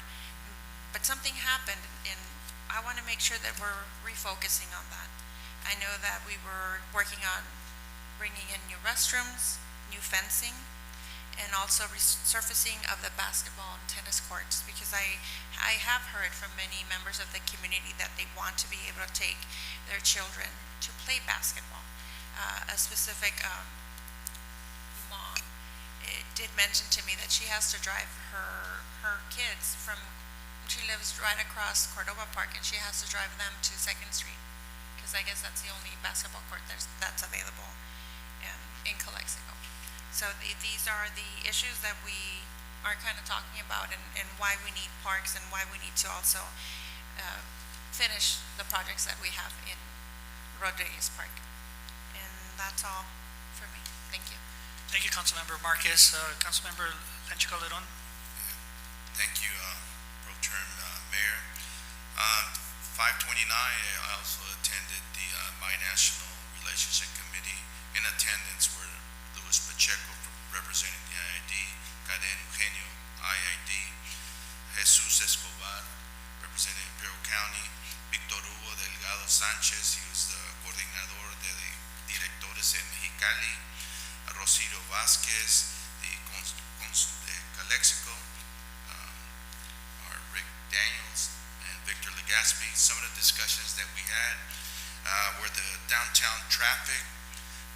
But something happened, and I want to make sure that we're refocusing on that. I know that we were working on bringing in new restrooms, new fencing, and also resurfacing of the basketball and tennis courts, because I have heard from many members of the community that they want to be able to take their children to play basketball. A specific mom did mention to me that she has to drive her kids from, she lives right across Cordova Park, and she has to drive them to 2nd Street because I guess that's the only basketball court that's available in Calexico. So these are the issues that we are kind of talking about, and why we need parks and why we need to also finish the projects that we have in Rodriguez Park. And that's all for me. Thank you. Thank you, Councilmember Marquez. Councilmember Lencho Calderon. Thank you, Pro Term Mayor. 529, I also attended the Binational Relationship Committee. In attendance were Luis Pacheco representing the IID, Caden Eugenio, IID, Jesus Escobar representing Imperial County, Victor Hugo Delgado Sanchez, he was the coordinador de directores en Mexicali, Rosario Vasquez, the consul de Calexico, Rick Daniels and Victor Legaspi. Some of the discussions that we had were the downtown traffic,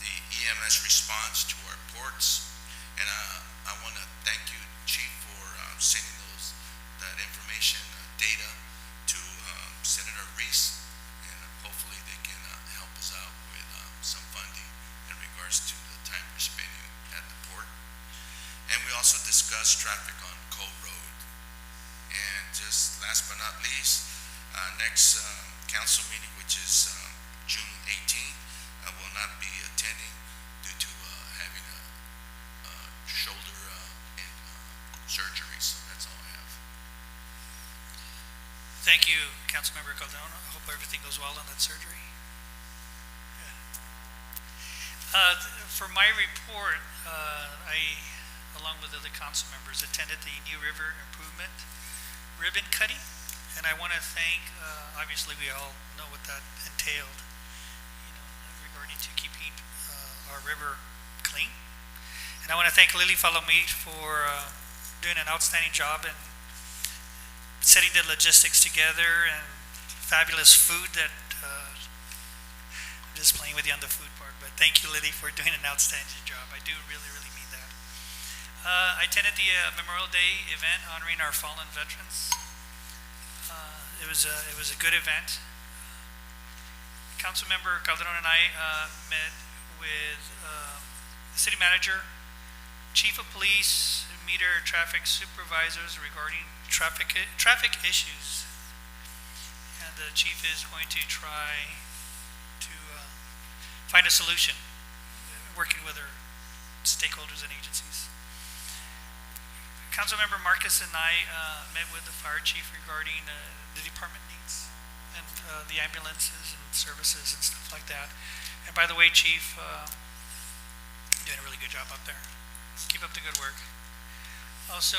the EMS response to our ports, and I want to thank you, Chief, for sending that information, data to Senator Reese, and hopefully they can help us out with some funding in regards to the time we're spending at the port. And we also discussed traffic on Cole Road. And just last but not least, next council meeting, which is June 18th, I will not be attending due to having a shoulder surgery. So that's all I have. Thank you, Councilmember Calderon. I hope everything goes well on that surgery. Yeah. For my report, I, along with other council members, attended the New River Improvement ribbon cutting, and I want to thank, obviously we all know what that entailed, regarding to keeping our river clean. And I want to thank Lily Falomir for doing an outstanding job in setting the logistics together and fabulous food that I'm just playing with you on the food part. But thank you, Lily, for doing an outstanding job. I do really, really mean that. I attended the Memorial Day event honoring our fallen veterans. It was a good event. Councilmember Calderon and I met with the city manager, chief of police, meter traffic supervisors regarding traffic issues, and the chief is going to try to find a solution, working with our stakeholders and agencies. Councilmember Marcus and I met with the fire chief regarding the department needs and the ambulances and services and stuff like that. And by the way, Chief, you're doing a really good job up there. Keep up the good work. Also,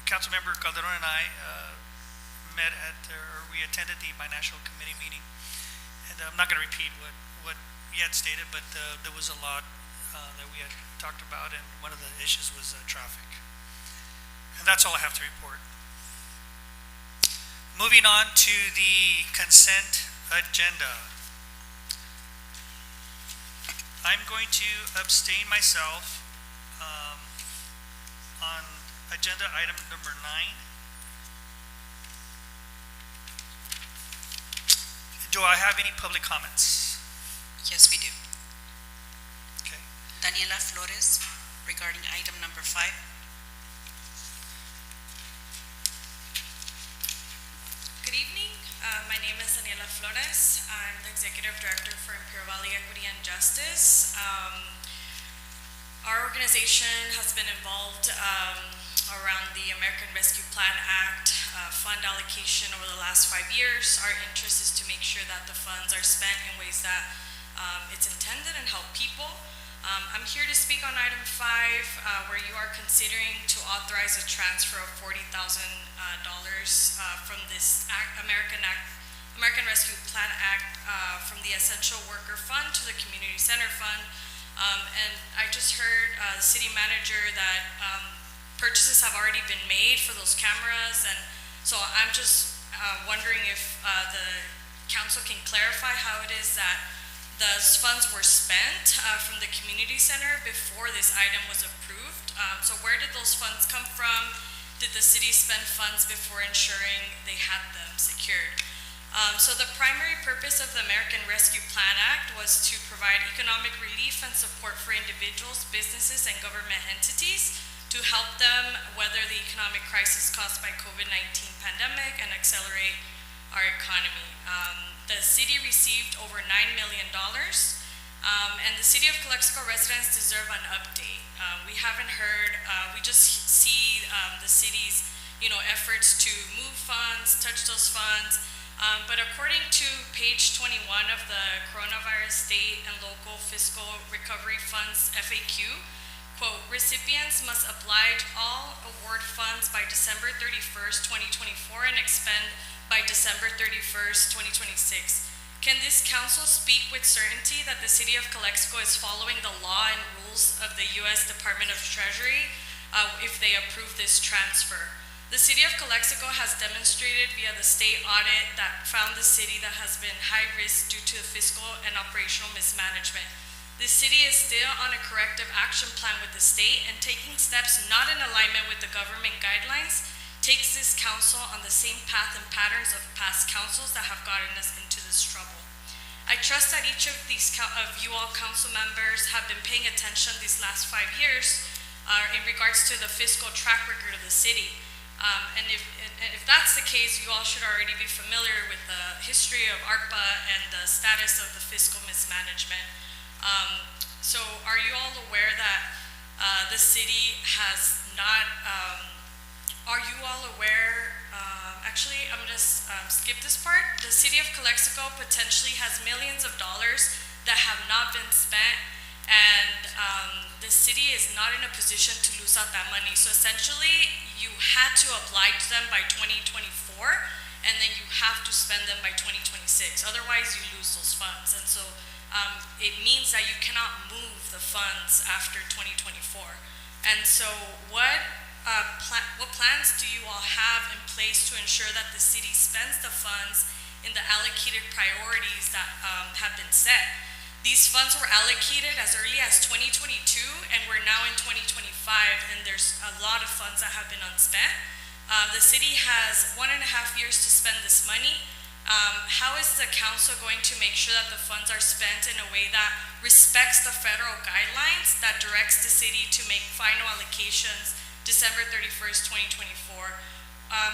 Councilmember Calderon and I we attended the binational committee meeting. And I'm not going to repeat what he had stated, but there was a lot that we had talked about, and one of the issues was traffic. And that's all I have to report. Moving on to the consent agenda. I'm going to abstain myself on agenda item number 9. Do I have any public comments? Yes, we do. Okay. Daniela Flores, regarding item number 5. Good evening. My name is Daniela Flores. I'm the Executive Director for Imperial Valley Equity and Justice. Our organization has been involved around the American Rescue Plan Act fund allocation over the last 5 years. Our interest is to make sure that the funds are spent in ways that it's intended and help people. I'm here to speak on item 5, where you are considering to authorize a transfer of $40,000 from this American Rescue Plan Act from the Essential Worker Fund to the Community Center Fund. And I just heard the city manager that purchases have already been made for those cameras, and so I'm just wondering if the council can clarify how it is that those funds were spent from the community center before this item was approved. So where did those funds come from? Did the city spend funds before ensuring they had them secured? So the primary purpose of the American Rescue Plan Act was to provide economic relief and support for individuals, businesses, and government entities to help them weather the economic crisis caused by COVID-19 pandemic and accelerate our economy. The city received over $9 million, and the city of Calexico residents deserve an update. We haven't heard, we just see the city's efforts to move funds, touch those funds, but according to page 21 of the Coronavirus State and Local Fiscal Recovery Funds FAQ, quote, recipients must oblige all award funds by December 31st, 2024 and expend by December 31st, 2026. Can this council speak with certainty that the city of Calexico is following the law and rules of the U.S. Department of Treasury if they approve this transfer? The city of Calexico has demonstrated via the state audit that found the city that has been high risk due to fiscal and operational mismanagement. The city is still on a corrective action plan with the state and taking steps not in alignment with the government guidelines takes this council on the same path and patterns of past councils that have gotten us into this trouble. I trust that each of you all council members have been paying attention these last 5 years in regards to the fiscal track record of the city. And if that's the case, you all should already be familiar with the history of ARPA and the status of the fiscal mismanagement. So are you all aware that the city has not, are you all aware, actually I'm going to skip this part. The city of Calexico potentially has millions of dollars that have not been spent, and the city is not in a position to lose out that money. So essentially, you had to oblige them by 2024, and then you have to spend them by 2026. Otherwise, you lose those funds. And so it means that you cannot move the funds after 2024. And so what plans do you all have in place to ensure that the city spends the funds in the allocated priorities that have been set? These funds were allocated as early as 2022, and we're now in 2025, and there's a lot of funds that have been unspent. The city has 1.5 years to spend this money. How is the council going to make sure that the funds are spent in a way that respects the federal guidelines that directs the city to make final allocations December 31st, 2024?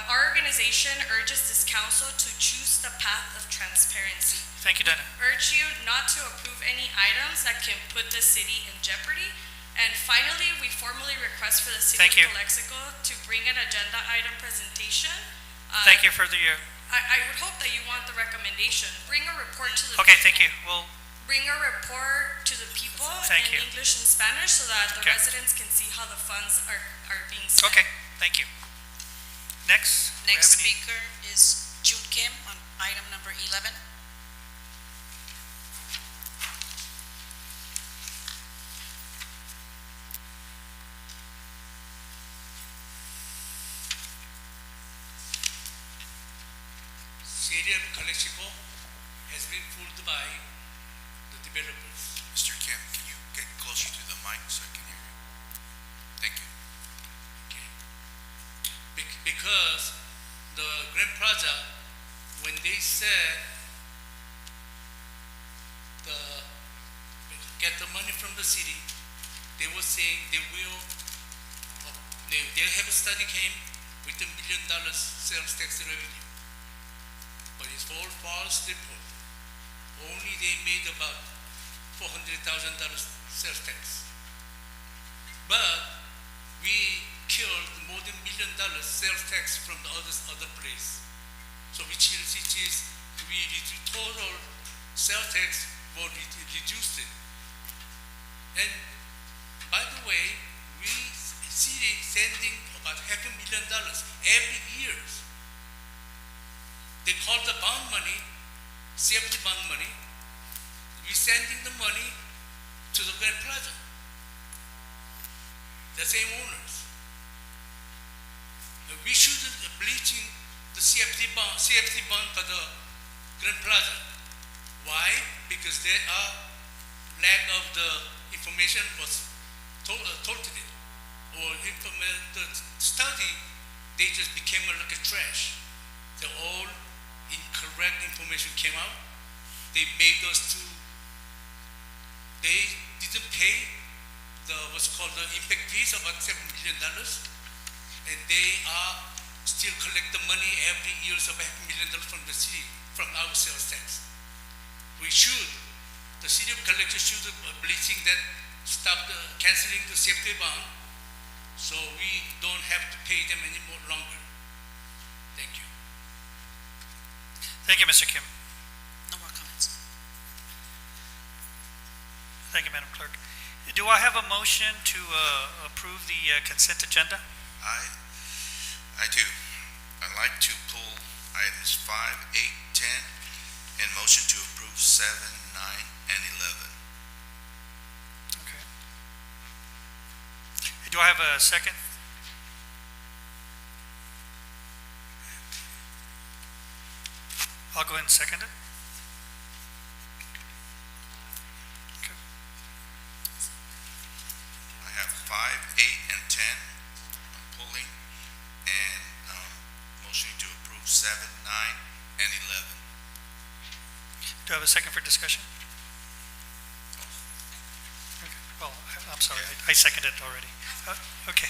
Our organization urges this council to choose the path of transparency. Thank you, Dana. Urge you not to approve any items that can put the city in jeopardy. And finally, we formally request for the city Thank of you. Calexico to bring an agenda item presentation. Thank you for the, I would hope that you want the recommendation. Bring a report to the okay, people. thank you. Well, Bring a report to the people Thank in you. English and Spanish so that the Okay. residents can see how the funds are being spent. okay, thank you. Next. we Next have any- speaker is June Kim on item number 11. City of Calexico has been fooled by the developers. Mr. Kim, can you get closer to the mic so I can hear you? Thank you. Okay. Because the Grand Plaza, when they said get the money from the city, they were saying they will, they have a study came with $1 million sales tax revenue. But it's all false report. Only they made about $400,000 sales tax. But we killed more than $1 million sales tax from the other place. So which is we total sales tax was reduced it. And by the way, we see sending about $500,000 every year. They call the bond money, safety bond money. We sending the money to the Grand Plaza. The same owners. We should bleaching the CFT bond for the Grand Plaza. Why? Because there are lack of the information was told today. Or the study, they just became like a trash. The all incorrect information came out. They made us to, they didn't pay the what's called the impact fees, about $7 million, and they are still collect the money every year of $500,000 from the city, from our sales tax. We should, the city of Calexico should bleaching that, stop the canceling the safety bond, so we don't have to pay them any more longer. Thank you. Thank you, Mr. Kim. No more comments. Thank you, Madam Clerk. Do I have a motion to approve the consent agenda? I do. I'd like to pull items 5, 8, 10, and motion to approve 7, 9, and 11. Okay. Do I have a second? I'll go ahead and second it. Okay. I have 5, 8, and 10. I'm pulling, and motion to approve 7, 9, and 11. Do I have a second for discussion? Okay. Well, I'm sorry, I seconded it already. Okay.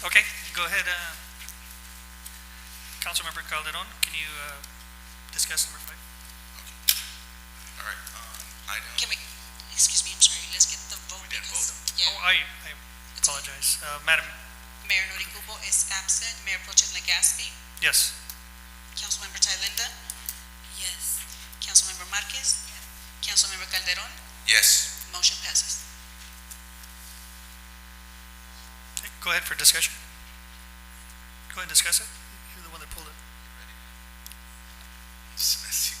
Okay, go ahead, Councilmember Calderon, can you discuss number 5? All right, item. Can we, excuse me, I'm sorry, let's get the vote. We didn't because- vote? Yeah. Oh, I apologize. Madam, Mayor Norikubo is absent. Mayor Pro Tem Legaspi, yes. Councilmember Thalinda, Yes. Councilmember Marquez, Councilmember Calderon, Yes. motion passes. Okay, go ahead for discussion. Go ahead and discuss it. You're the one that pulled it. It's messy.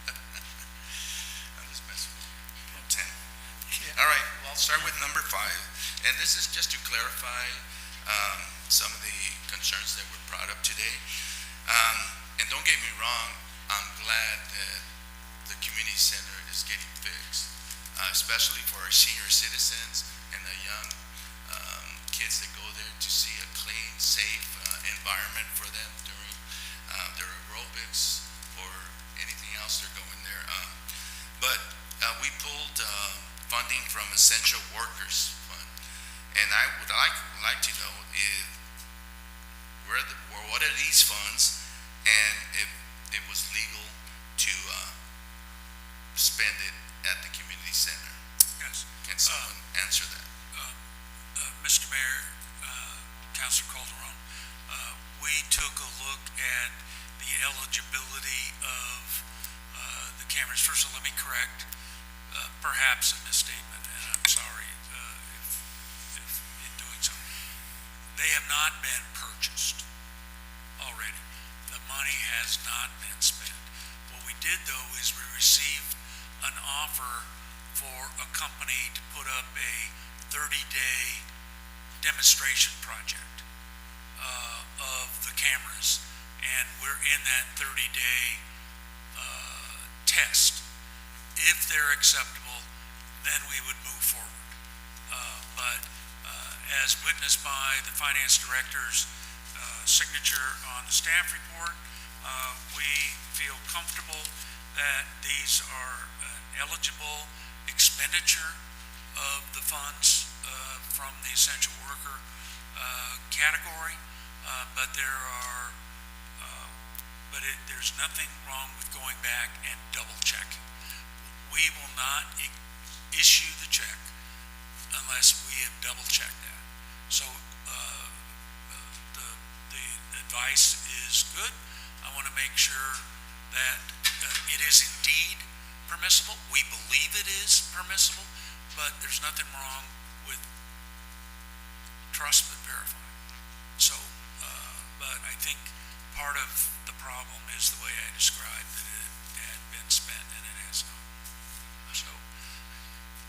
I'm just messing with you. 10. Yeah. All right, well, I'll start with number 5. And this is just to clarify some of the concerns that were brought up today. And don't get me wrong, I'm glad that the community center is getting fixed, especially for our senior citizens and the young kids that go there to see a clean, safe environment for them during their aerobics or anything else they're going there. But we pulled funding from Essential Workers Fund, and I would like to know if what are these funds, and if it was legal to spend it at the community center. Yes. Can someone answer that? Mr. Mayor, Councilor Calderon, we took a look at the eligibility of the cameras. First of all, let me correct perhaps a misstatement, and I'm sorry if in doing so. They have not been purchased already. The money has not been spent. What we did, though, is we received an offer for a company to put up a 30-day demonstration project of the cameras, and we're in that 30-day test. If they're acceptable, then we would move forward. But as witnessed by the finance director's signature on the staff report, we feel comfortable that these are eligible expenditure of the funds from the essential worker category, but there's nothing wrong with going back and double checking. We will not issue the check unless we have double checked that. So the advice is good. I want to make sure that it is indeed permissible. We believe it is permissible, but there's nothing wrong with trust but verify. So, but I think part of the problem is the way I described that it had been spent and it has not. So,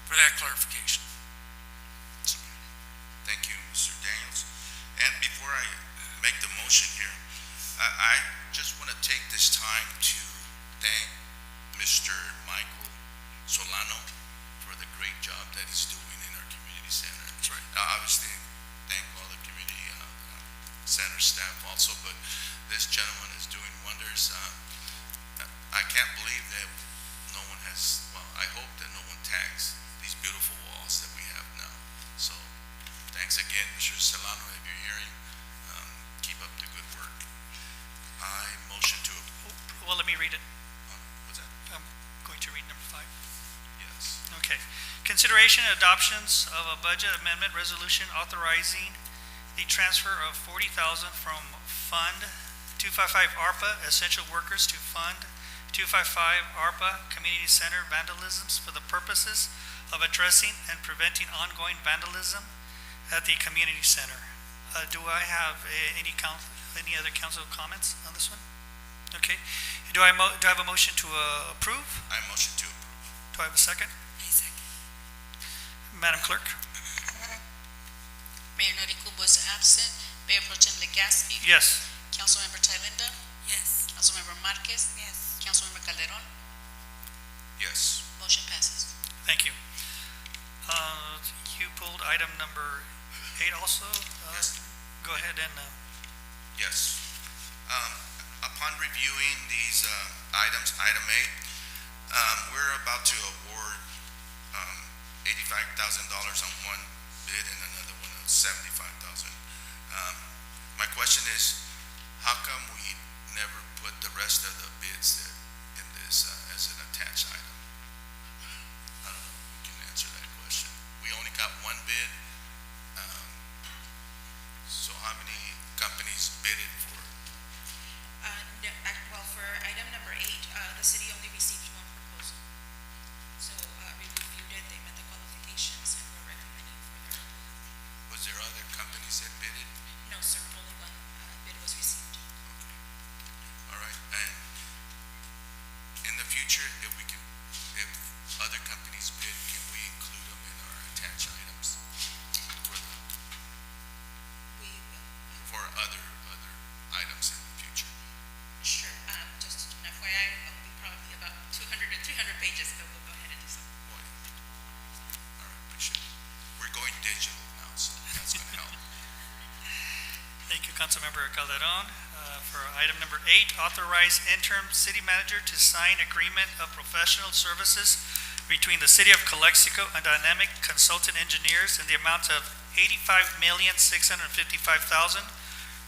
for that clarification. Thank you, Mr. Daniels. And before I make the motion here, I just want to take this time to thank Mr. Michael Solano for the great job that he's doing in our community center. That's right. Obviously, thank all the community center staff also, but this gentleman is doing wonders. I can't believe that no one has, well, I hope that no one tags these beautiful walls that we have now. So, thanks again, Mr. Solano, if you're hearing, keep up the good work. I motion to approve. Well, let me read it. What's that? I'm going to read number 5. Yes. Okay. Consideration and adoptions of a budget amendment resolution authorizing the transfer of $40,000 from Fund 255 ARPA Essential Workers to Fund 255 ARPA Community Center vandalisms for the purposes of addressing and preventing ongoing vandalism at the community center. Do I have any other council comments on this one? Okay. Do I have a motion to approve? I motion to approve. Do I have a second? I second. Madam Clerk? Mayor Noricumbo is absent. Mayor Pro Tem Legaspi. Yes. Councilmember Thalinda. Yes. Councilmember Marquez. Yes. Councilmember Calderon. Yes. Motion passes. Thank you. You pulled item number 8 also? Yes. Go ahead and, Yes. Upon reviewing these items, item 8, we're about to award $85,000 on one bid and another one of $75,000. My question is, how come we never put the rest of the bids in this as an attached item? I don't know if we can answer that question. We only got one bid. So how many companies bidded for? Well, for item number 8, the city only received one proposal. So we reviewed it, they met the qualifications, and we're recommending for their approval. Was there other companies that bidded? No, sir, only one bid was received. Okay. All right. And in the future, if other companies bid, can we include them in our attached items? Councilmember Calderon. For item number 8, authorize interim city manager to sign agreement of professional services between the City of Calexico and Dynamic Consultant Engineers in the amount of $85,655,000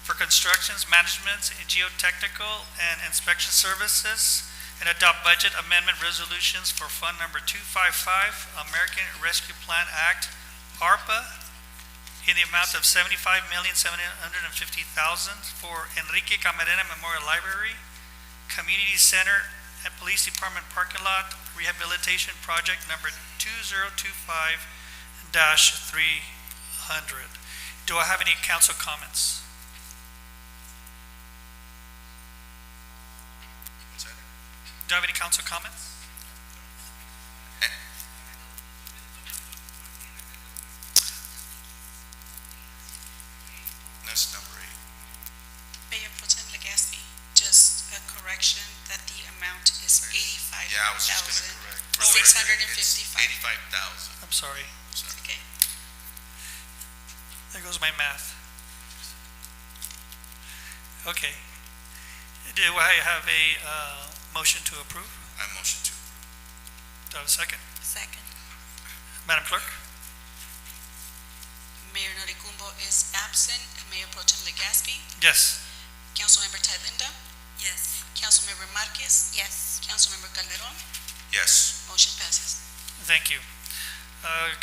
for constructions, management, geotechnical, and inspection services, and adopt budget amendment resolutions for Fund Number 255, American Rescue Plan Act, ARPA, in the amount of $75,750,000 for Enrique Camarena Memorial Library, Community Center, and Police Department Parking Lot Rehabilitation Project Number 2025-300. Do I have any council comments? Do I have any council comments? That's number 8. Mayor Pro Tem Legaspi, just a correction that the amount is Yeah, I was just going to correct. For the record, it's 85,655. 85,000. I'm sorry. Okay. There goes my math. Okay. Do I have a motion to approve? I motion to approve. Do I have a second? Second. Madam Clerk? Mayor Noricumbo is absent. Mayor Pro Tem Legaspi, Yes. Councilmember Thalinda, Yes. Councilmember Marquez, Yes. Councilmember Calderon, Yes. motion passes. Thank you.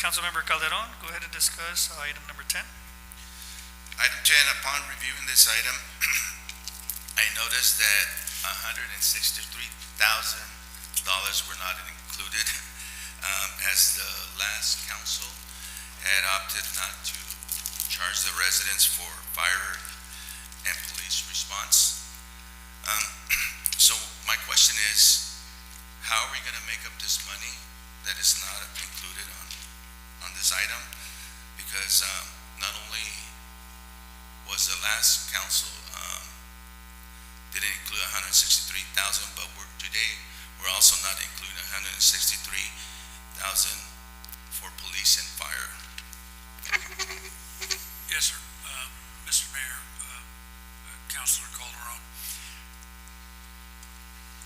Councilmember Calderon, go ahead and discuss item number 10. Item 10, upon reviewing this item, I noticed that $163,000 were not included, as the last council had opted not to charge the residents for fire and police response. So my question is, how are we going to make up this money that is not included on this item? Because not only was the last council didn't include 163,000, but today we're also not including 163,000 for police and fire. Yes, sir. Mr. Mayor, Councilor Calderon,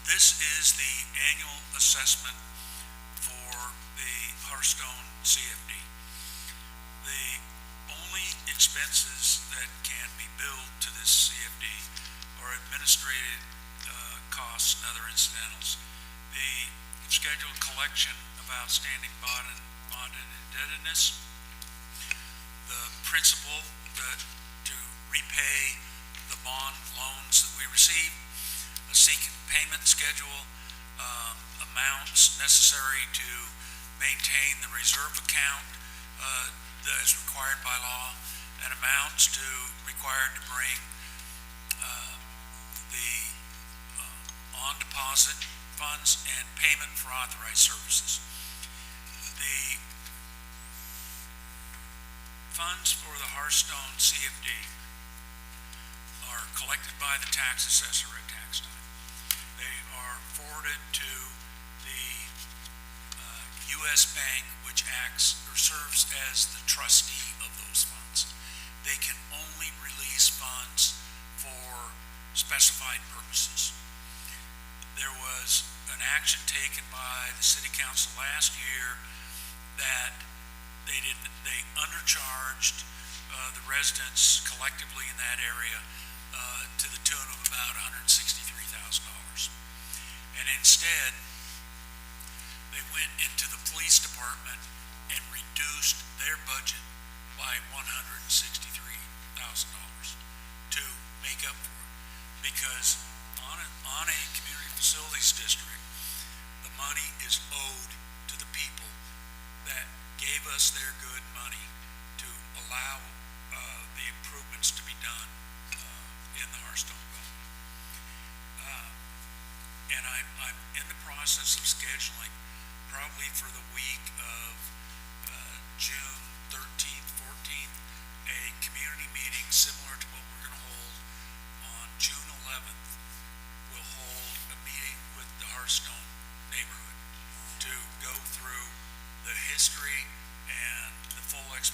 this is the annual assessment for the Hearthstone CFD. The only expenses that can be billed to this CFD are administrative costs and other incidentals. The scheduled collection of outstanding bond and indebtedness, the principal to repay the bond loans that we receive, a second payment schedule, amounts necessary to maintain the reserve account as required by law, and amounts required to bring the on deposit funds and payment for authorized services. The funds for the Hearthstone CFD are collected by the tax assessor at tax time. They are forwarded to the U.S. Bank, which acts or serves as the trustee of those funds. They can only release funds for specified purposes. There was an action taken by the City Council last year that they undercharged the residents collectively in that area to the tune of about $163,000. And instead, they went into the police department and reduced their budget by $163,000 to make up for it. Because on a community facilities district, the money is owed to the people that gave us their good money to allow the improvements to be done in the Hearthstone development. And I'm in the process of scheduling, probably for the week of June 13th, 14th, a community meeting similar to what we're going to hold on June 11th. We'll hold a meeting with the Hearthstone neighborhood to go through the history and the full explanation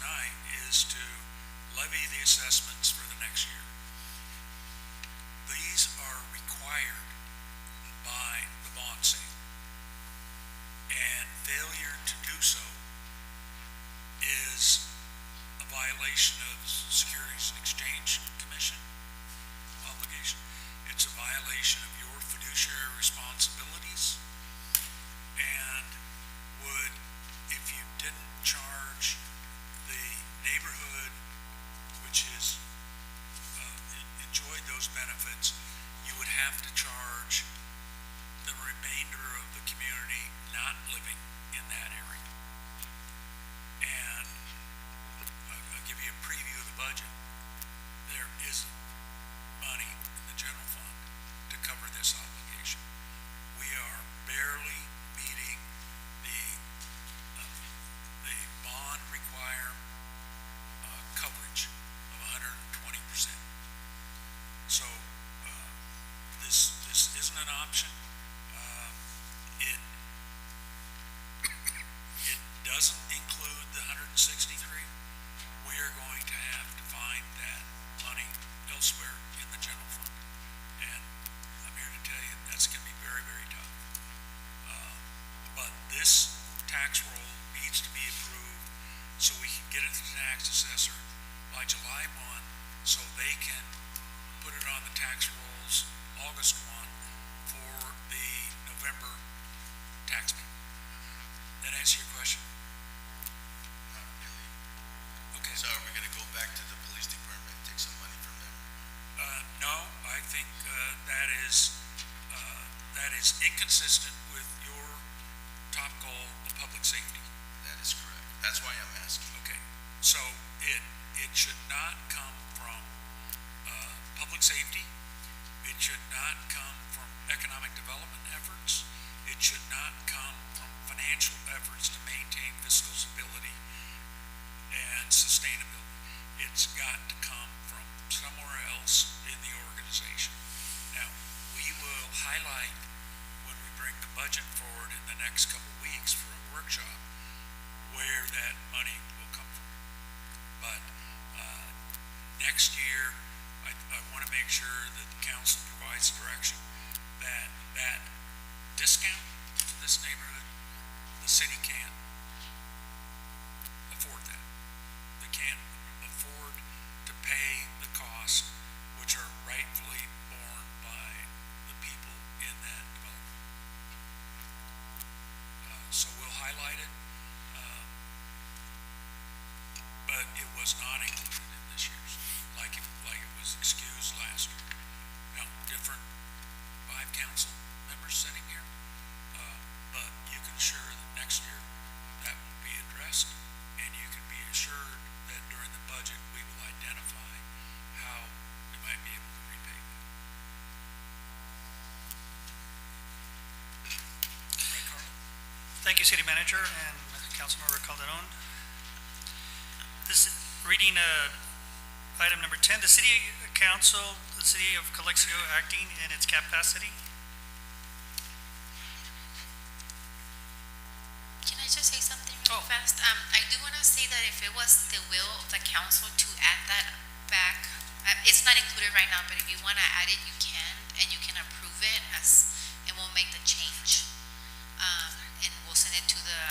tonight is to levy the assessments for the next year. These are required by the bond sale, and failure to do so is a violation of Securities and Exchange Commission obligation. It's a violation of your fiduciary responsibilities, and would, if you didn't charge the neighborhood, which is enjoyed those benefits, you would have to charge the remainder of the community not living in that area. And I'll give you a preview of the budget. There isn't money in the general fund to cover this obligation. We are barely meeting the bond require coverage of 120%. So this isn't an option. It doesn't include the 163. We are going to have to find that money elsewhere in the general fund, and I'm here to tell you that's going to be very, very tough. But this tax roll needs to be approved so we can get it to the tax assessor by July 1, so they can put it on the tax rolls August 1 for the November tax bill. That answer your question? Not really. Okay. So are we gonna go back to the police department, take some money from them? No, I think that is inconsistent with your top goal of public safety. That is correct. That's why I'm asking. Okay, so it should not come from public safety. It should not come from economic development efforts. It should not come from financial efforts to maintain fiscal stability and sustainability. It's got to come from somewhere else in the organization. Now, we will highlight when we bring the budget forward in the next couple of weeks for a workshop where that money will come from. But next year, I want to make sure that the council provides direction that that discount to this neighborhood, the city can't afford that. They can't afford to pay the costs which are rightfully borne by the people in that development. So we'll highlight it, but it was not included in this year's, like it was excused last year. Now, different 5 council members sitting here, but you can assure that next year that will be addressed, and you can be assured that during the budget we will identify how we might be able to repay that. Right, Carl? Thank you, City Manager and Councilmember Calderon. This reading item number 10, the City Council, the City of Calexico acting in its capacity. Can I just say something really fast? I do want to say that if it was the will of the council to add that back, it's not included right now, but if you want to add it, you can, and you can approve it and we'll make the change. And we'll send it to the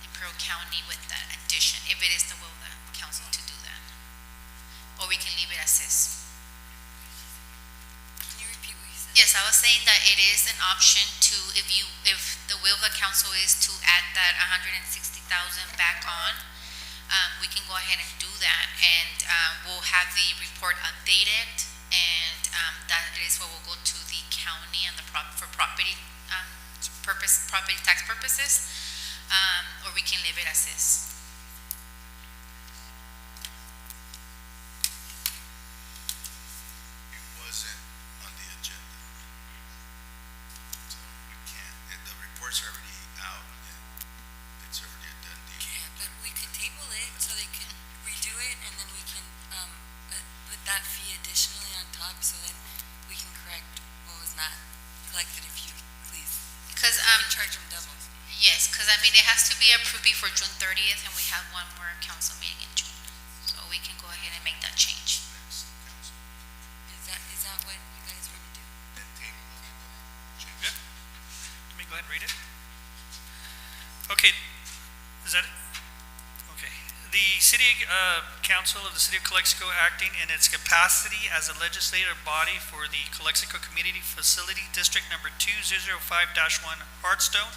Imperial County with that addition, if it is the will of the council to do that. Or we can leave it as is. Can you repeat what you said? Yes, I was saying that it is an option to, if the will of the council is to add that 160,000 back on, we can go ahead and do that, and we'll have the report updated, and that is what will go to the county and for property tax purposes, or we can leave it as is. It wasn't on the agenda. So we can't, the report's already out, and it's already a done deal. Yeah, but we could table it so they can redo it, and then we can put that fee additionally on top, so then we can correct what was not collected, if you please. Because we can charge them double. Yes, because I mean it has to be approved before June 30th, and we have one more council meeting in City Council of the City of Calexico acting in its capacity as a legislative body for the Calexico Community Facility District Number 2005-1 Hartstone,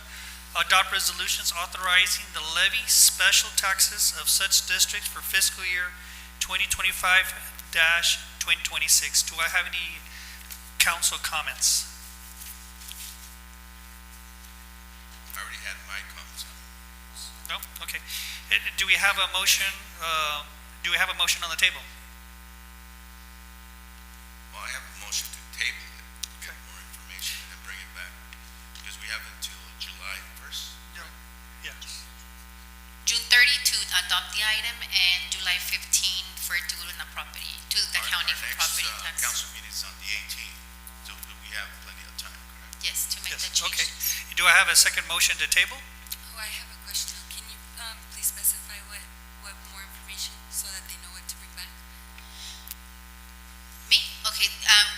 adopt resolutions authorizing the levy special taxes of such districts for fiscal year 2025-2026. Do I have any council comments? I already had my comments on it. No? Okay. Do we have a motion, do we have a motion on the table? Well, I have a motion to table it, get more information and then bring it back, because we have until July 1st. No. Yes. June 30 to adopt the item and July 15 for it to go to the property, to the county for property Our tax. next council meeting is on the 18th, so we have plenty of time, correct? Yes, to make Yes, the change. okay. Do I have a second motion to table? Oh, I have a question. Can you please specify what more information so that they know what to bring back? Me? Okay,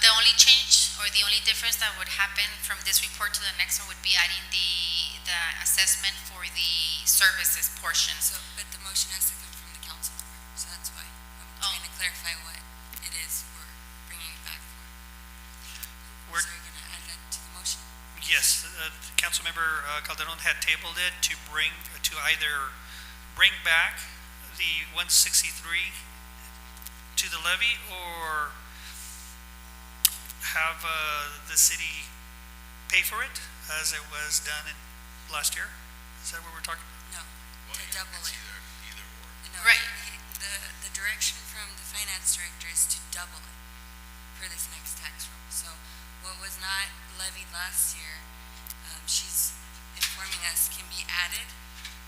the only change or the only difference that would happen from this report to the next one would be adding the assessment for the services portion. So, but the motion has to come from the council member, so that's why I'm trying to clarify what it is we're bringing it back for. We're- So you're gonna add that to the motion? Yes, Councilmember Calderon had tabled it to either bring back the 163 to the levy or have the city pay for it as it was done in last year? Is that what we're talking about? No, Well, to double it's it. either or. No, Right. The direction from the finance director is to double it for this next tax roll. So what was not levied last year, she's informing us can be added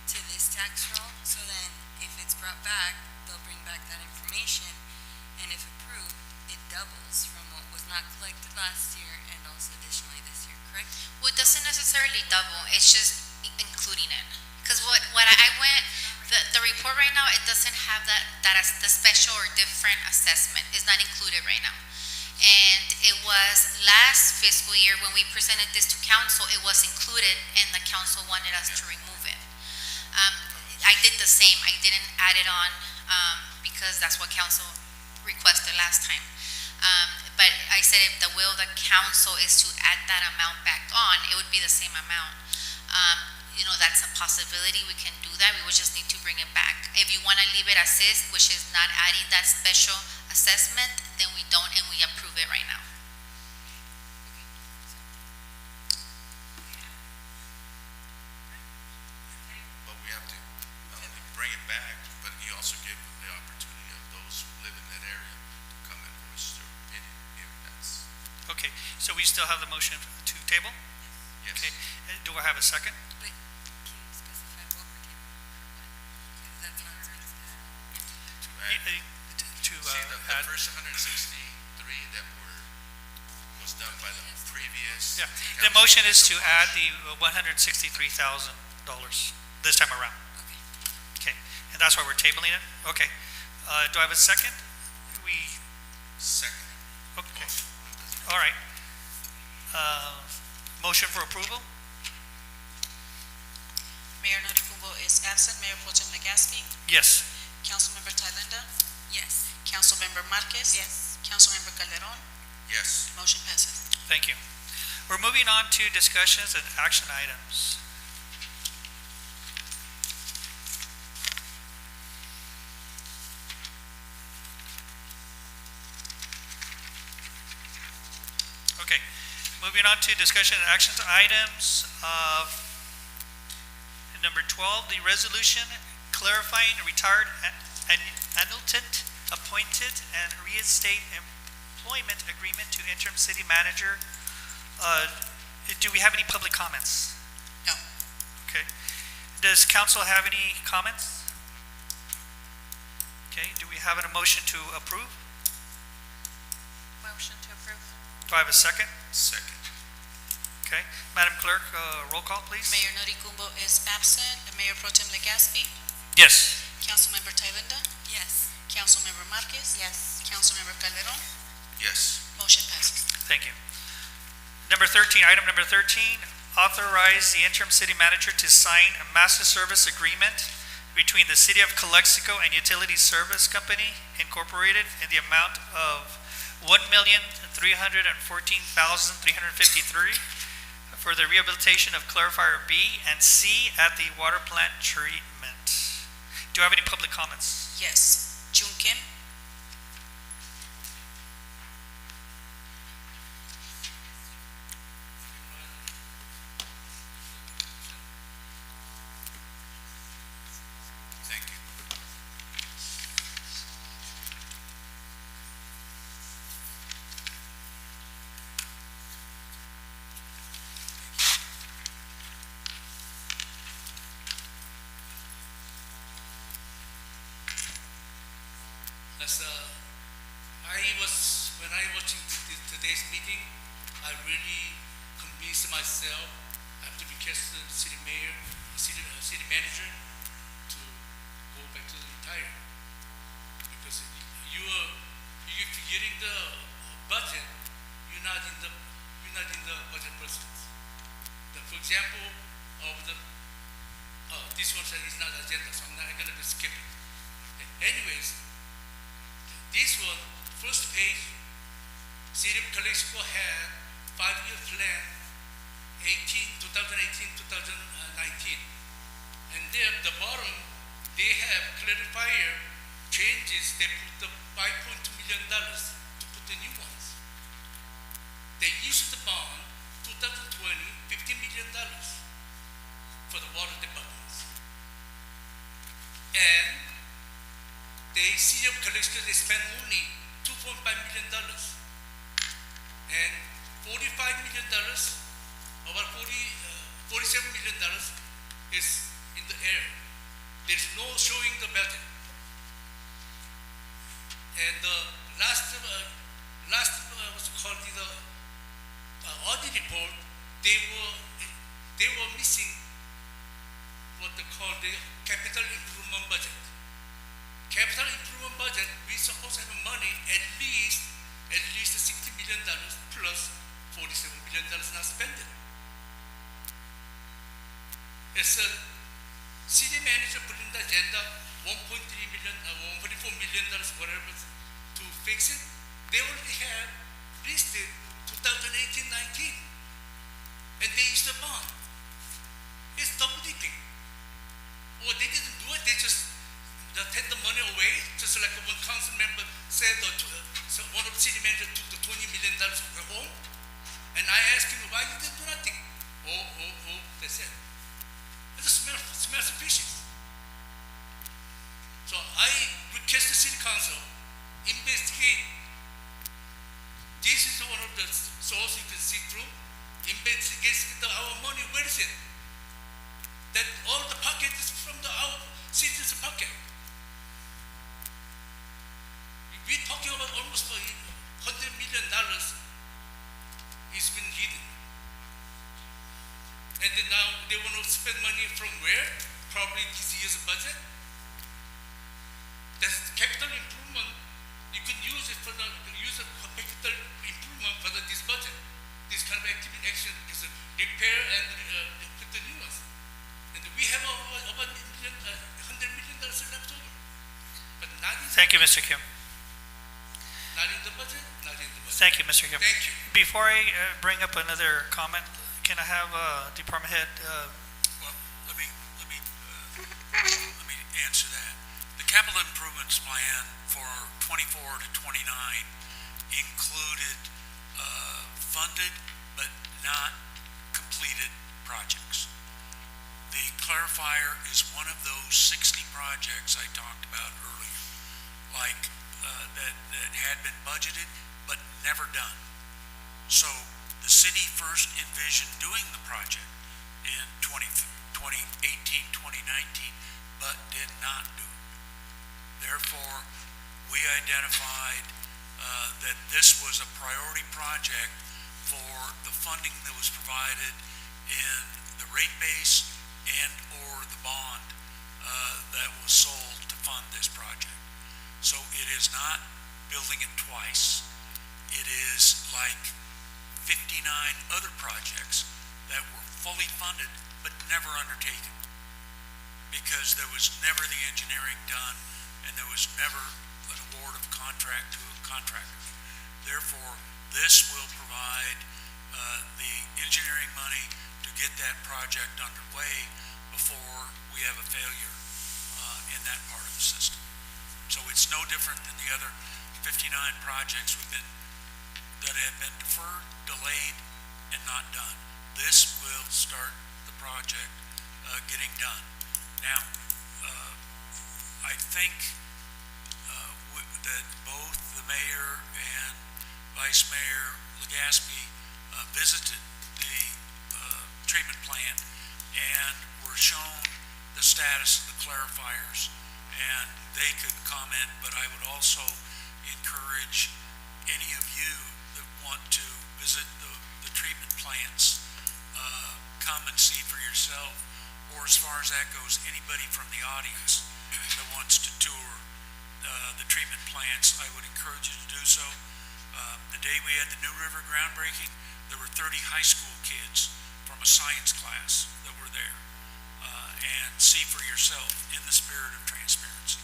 to this tax roll. So then if it's brought back, they'll bring back that information. And if approved, it doubles from what was not collected last year and also additionally this year, correct? Well, it doesn't necessarily double, it's just including it. Because what I went, the report right now, it doesn't have that as the special or different assessment, it's not included right now. And it was last fiscal year when we presented this to council, it was included and the council wanted us to remove it. I did the same, I didn't add it on, because that's what council requested last time. But I said if the will of the council is to add that amount back on, it would be the same amount. That's a possibility, we can do that, we would just need to bring it back. If you want to leave it as is, which is not adding that special assessment, then we don't and we approve it right now. But we have to not only bring it back, but you also give the opportunity of those who live in that area to come and voice their opinion, if that's, Okay, so we still have the motion to table? yes. Okay, do I have a second? But can you specify what we're tabling for what? Because that's not specified. To add, To see, the add, first 163 that was done by the previous. yeah, the motion is to add the $163,000 this time around. Okay, and that's why we're tabling it? Okay, do I have a second? Second. Okay, all right. Motion for approval? Mayor Noricumbo is absent. Mayor Pro Tem Legaspi. Yes. Councilmember Thalinda. Yes. Councilmember Marquez. Yes. Councilmember Calderon. Yes. Motion passes. Thank you. We're moving on to discussions and action items. Okay, moving on to discussion and action items. Number 12, the resolution clarifying retired annuitant appointed and reinstate employment agreement to interim city manager. Do we have any public comments? No. Okay. Does council have any comments? Okay, do we have a motion to approve? Motion to approve. Do I have a second? Second. Okay, Madam Clerk, roll call, please. Mayor Noricumbo is absent. Mayor Pro Tem Legaspi. Yes. Councilmember Thalinda. Yes. Councilmember Marquez. Yes. Councilmember Calderon. Yes. Motion passes. Thank you. Item number 13, authorize the interim city manager to sign a master service agreement between the City of Calexico and Utility Service Company Incorporated in the amount of $1,314,353 for the rehabilitation of clarifier B and C at the water plant treatment. Do I have any public comments? Yes, June Kim. Thank you. As when I watching today's meeting, I really convinced myself I have to request the city mayor, city manager to go back to the retire. Because you're figuring the budget, you're not in the budget process. For example, of this one is not agenda, so I'm not going to skip it. Anyways, this one, first page, City of Calexico had 5-year plan, 2018-2019. And there at the bottom, they have clarifier changes. They put the $5.2 million to put the new ones. They issued the bond, 2020, $15 million for the water departments. And the City of Calexico, they spent only $2.5 million. And $45 million, about $47 million is in the air. There's no showing the budget. And the last what's called the audit report, they were missing what they call the capital improvement budget. Capital improvement budget, we supposed to have money at least $60 million plus $47 million not spent. As a city manager put in the agenda $1.3 million, $1.4 million, whatever, to fix it. They already have listed 2018-19, and they used the bond. It's double dipping. Or they didn't do it, they just take the money away, just like one council member said, so one of the city managers took the $20 million home, and I asked him, why you didn't do nothing? They said, it smells fishy. So I request the city council, investigate. This is one of the sources you can see through. Investigate our money, where is it? That all the pocket is from our citizens' pocket. We're talking about almost $100 million is been hidden. And then now they want to spend money from where? Probably this year's budget. That's capital improvement. You can use it for capital improvement for this budget. This kind of activity action is a repair and put the new ones. And we have about $100 million left over. But not in Thank you, Mr. Kim. Not in the budget, not in the budget. Thank you, Mr. Kim. Thank you. Before I bring up another comment, can I have Department Head? Well, let me answer that. The capital improvements plan for 24 to 29 included funded but not completed projects. The clarifier is one of those 60 projects I talked about earlier, like that had been budgeted but never done. So the city first envisioned doing the project in 2018, 2019, but did not do it. Therefore, we identified that this was a priority project for the funding that was provided in the rate base and or the bond that was sold to fund this project. So it is not building it twice. It is like 59 other projects that were fully funded but never undertaken because there was never the engineering done, and there was never an award of contract to a contractor. Therefore, this will provide the engineering money to get that project underway before we have a failure in that part of the system. So it's no different than the other 59 projects that have been deferred, delayed, and not done. This will start the project getting done. Now, I think that both the mayor and Vice Mayor Legaspi visited the treatment plant and were shown the status of the clarifiers, and they could comment, but I would also encourage any of you that want to visit the treatment plants, come and see for yourself, or as far as that goes, anybody from the audience that wants to tour the treatment plants, I would encourage you to do so. The day we had the New River groundbreaking, there were 30 high school kids from a science class that were there, and see for yourself in the spirit of transparency.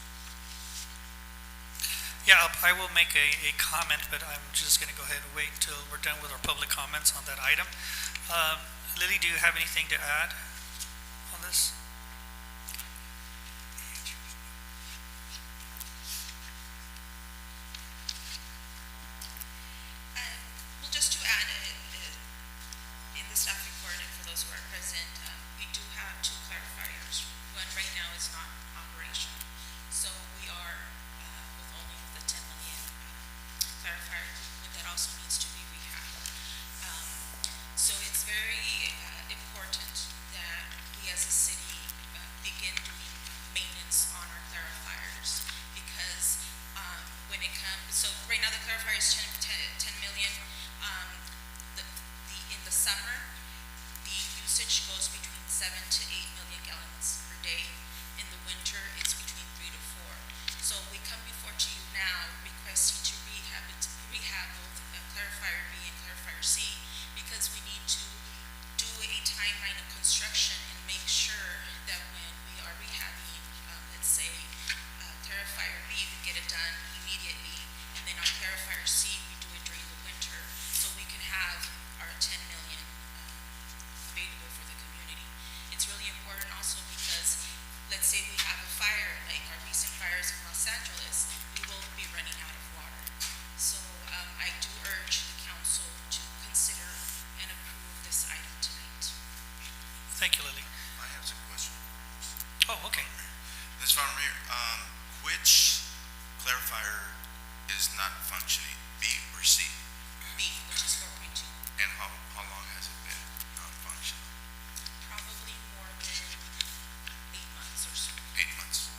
Yeah, I will make a comment, but I'm just going to go ahead and wait till we're done with our public comments on that item. Lily, do you have anything to add on this? Well, just to add, in the staff report, and for those who are present, we do have two clarifiers. One right now is not operational, so we are with only the 10 million clarifier equipment that also needs to be rehabbed. So it's very important that we as a city begin doing maintenance on our clarifiers, because when it comes, so right now the clarifier is 10 million. In the summer, the usage goes between 7 to 8 million gallons per day. In the winter, it's between 3 to 4. So we come before to you now requesting to rehab both clarifier B and clarifier C, because we need to do a timeline of construction and make sure that when we are rehabbing, let's say, clarifier B, we get it done immediately, and then on clarifier C, we do it during the winter, so we can have our 10 million available for the community. It's really important also because, let's say we have a fire, like our recent fires in Los Angeles, we will be running out of water. So I do urge the council to consider and approve this item tonight. Thank you, Lily. I have some questions. Oh, okay. Ms. Farmer Mayor, which clarifier is not functioning, B or C? B, which is 4.2. And how long has it been non-functional? Probably more than 8 months or so. 8 months.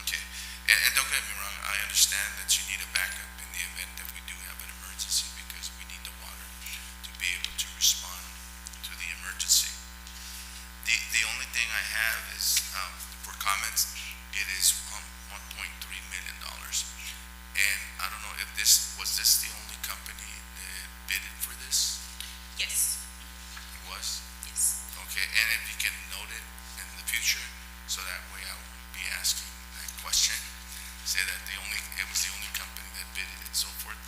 Okay. And don't get me wrong, I understand that you need a backup in the event that we do have an emergency, because we need the water to be able to respond to the emergency. The only thing I have is, for comments, it is $1.3 million. And I don't know if was this the only company that bidded for this? Yes. It was? Yes. Okay, and if you can note it in the future, so that way I won't be asking that question. Say that it was the only company that bid it and so forth.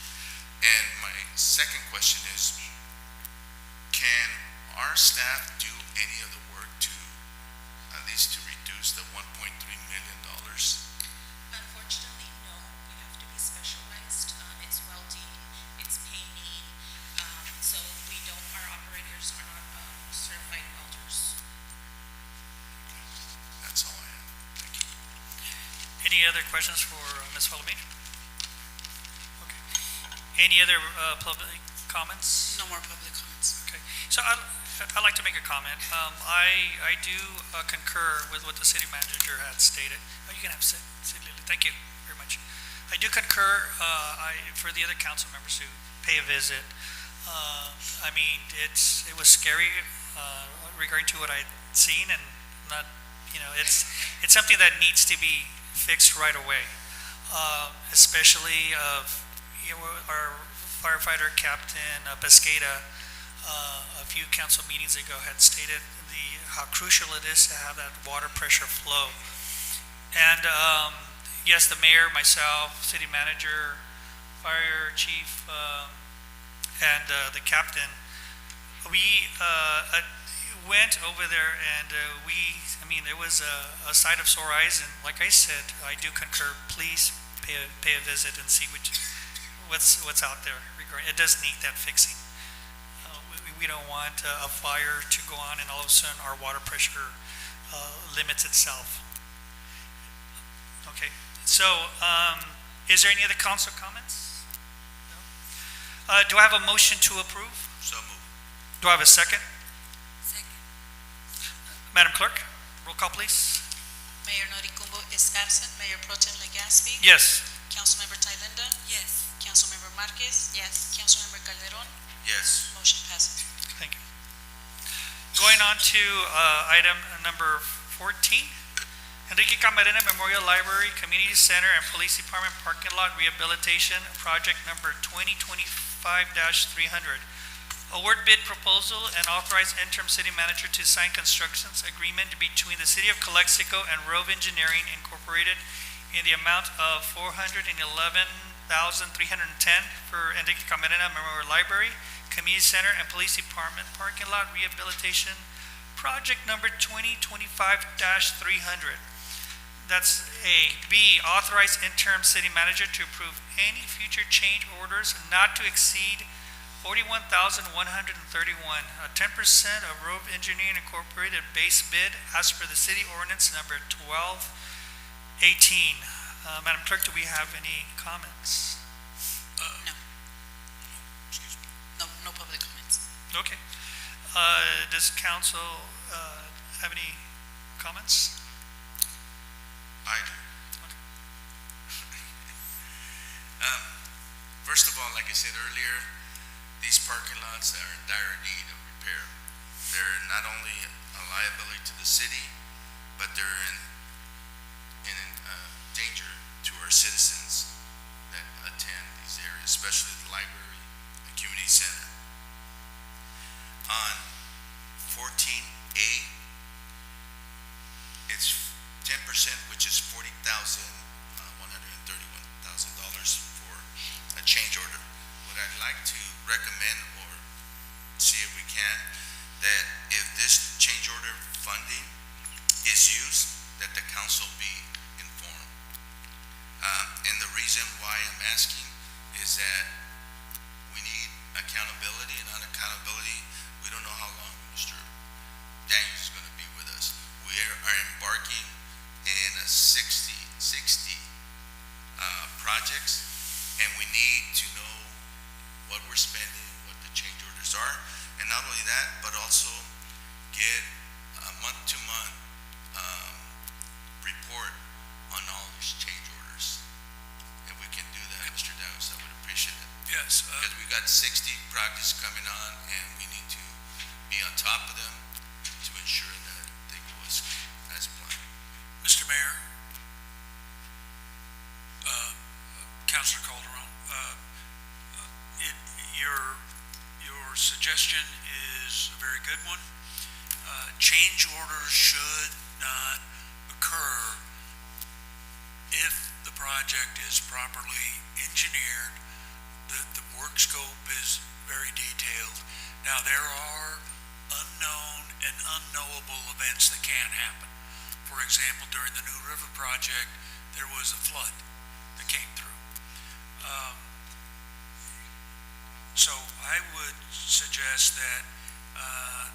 And my second question is, can our staff do any of the work to, at least to reduce the $1.3 million? Unfortunately, no. You have to be specialized. It's welding, it's painting. So our operators are not certified welders. That's all I have. Thank you. Any other questions for Ms. Palomino? Okay. Any other public comments? No more public comments. Okay. So I'd like to make a comment. I do concur with what the city manager had stated. Oh, you can have sit, Lily. Thank you very much. I do concur. For the other council members who pay a visit, I mean, it was scary regarding to what I'd seen, and not, it's something that needs to be fixed right away, especially our firefighter Captain Pesqueda a few council meetings ago had stated how crucial it is to have that water pressure flow. And yes, the mayor, myself, city manager, fire chief, and the captain, we went over there, and there was a sight of sore eyes, and like I said, I do concur. Please pay a visit and see what's out there. It does need that fixing. We don't want a fire to go on and all of a sudden our water pressure limits itself. Okay, so is there any other council comments? No? Do I have a motion to approve? So moved. Do I have a second? Second. Madam Clerk, roll call please. Mayor Noricumbo is absent. Mayor Pro Tem Legaspi. Yes. Councilmember Thailenda. Yes. Councilmember Marquez. Yes. Councilmember Calderon. Yes. Motion passes. Thank you. Going on to item number 14. Enrique Camarena Memorial Library, Community Center, and Police Department Parking Lot Rehabilitation Project number 2025-300. Award bid proposal and authorize interim city manager to sign constructions agreement between the City of Calexico and Rove Engineering Incorporated in the amount of $411,310 for Enrique Camarena Memorial Library, Community Center, and Police Department Parking Lot Rehabilitation Project number 2025-300. That's A. B. Authorize interim city manager to approve any future change orders not to exceed $41,131, 10% of Rove Engineering Incorporated base bid as per the city ordinance number 1218. Madam Clerk, do we have any comments? No. Excuse me. No public comments. Okay. Does council have any comments? I do. First of all, like I said earlier, these parking lots are in dire need of repair. They're not only a liability to the city, but they're in danger to our citizens that attend these areas, especially the library and community center. On 14A, it's 10%, which is $40,131,000 for a change order. What I'd like to recommend, or see if we can, that if this change order funding is used, that the council be informed. And the reason why I'm asking is that we need accountability, and on accountability, we don't know how long Mr. Daniels is going to be with us. We are embarking in a 60 projects, and we need to know what we're spending, what the change orders are, and not only that, but also get a month-to-month report on all these change orders. If we can do that, Mr. Daniels, I would appreciate it. Yes. Because we got 60 projects coming on, and we need to be on top of them to ensure that they go as planned. Mr. Mayor, Councilor Calderon, your suggestion is a very good one. Change orders should not occur if the project is properly engineered, the work scope is very detailed. Now, there are unknown and unknowable events that can happen. For example, during the New River project, there was a flood that came through. So I would suggest that